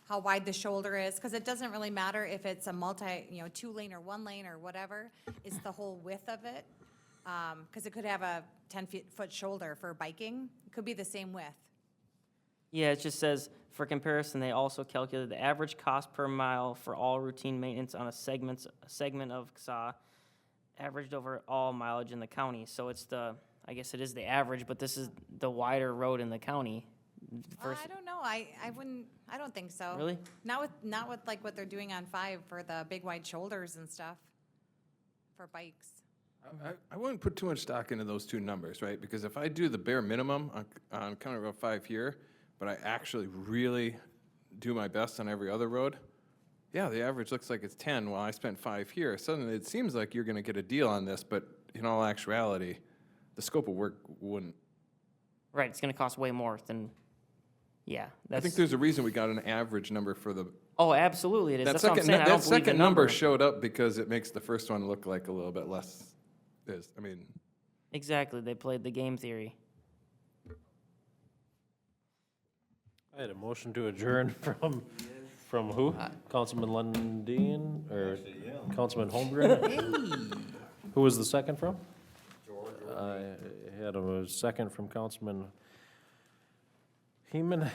how wide the shoulder is, because it doesn't really matter if it's a multi, you know, 2 lane or 1 lane or whatever, it's the whole width of it. Because it could have a 10-foot shoulder for biking, it could be the same width. Yeah, it just says, for comparison, they also calculated the average cost per mile for all routine maintenance on a segment of CSA, averaged over all mileage in the county. So it's the, I guess it is the average, but this is the wider road in the county. I don't know, I wouldn't, I don't think so. Really? Not with like what they're doing on 5 for the big wide shoulders and stuff, for bikes. I wouldn't put too much stock into those two numbers, right? Because if I do the bare minimum on County Road 5 here, but I actually really do my best on every other road, yeah, the average looks like it's 10, while I spent 5 here. Suddenly, it seems like you're gonna get a deal on this, but in all actuality, the scope of work wouldn't. Right, it's gonna cost way more than, yeah. I think that's- there's a reason we got an average number for the, Oh, absolutely it is. that That's what I'm second, saying. I that don't believe the second number showed up because it makes the first one look like a little bit less, I mean, Exactly, they played the game theory. I had a motion to adjourn from who? Councilman Lundin, or Councilman Holmgren? Who was the second from? I had a second from Councilman Heeman.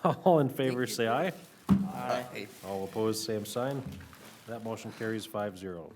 All in favor, say aye. Aye. All opposed, same sign. That motion carries 5-0.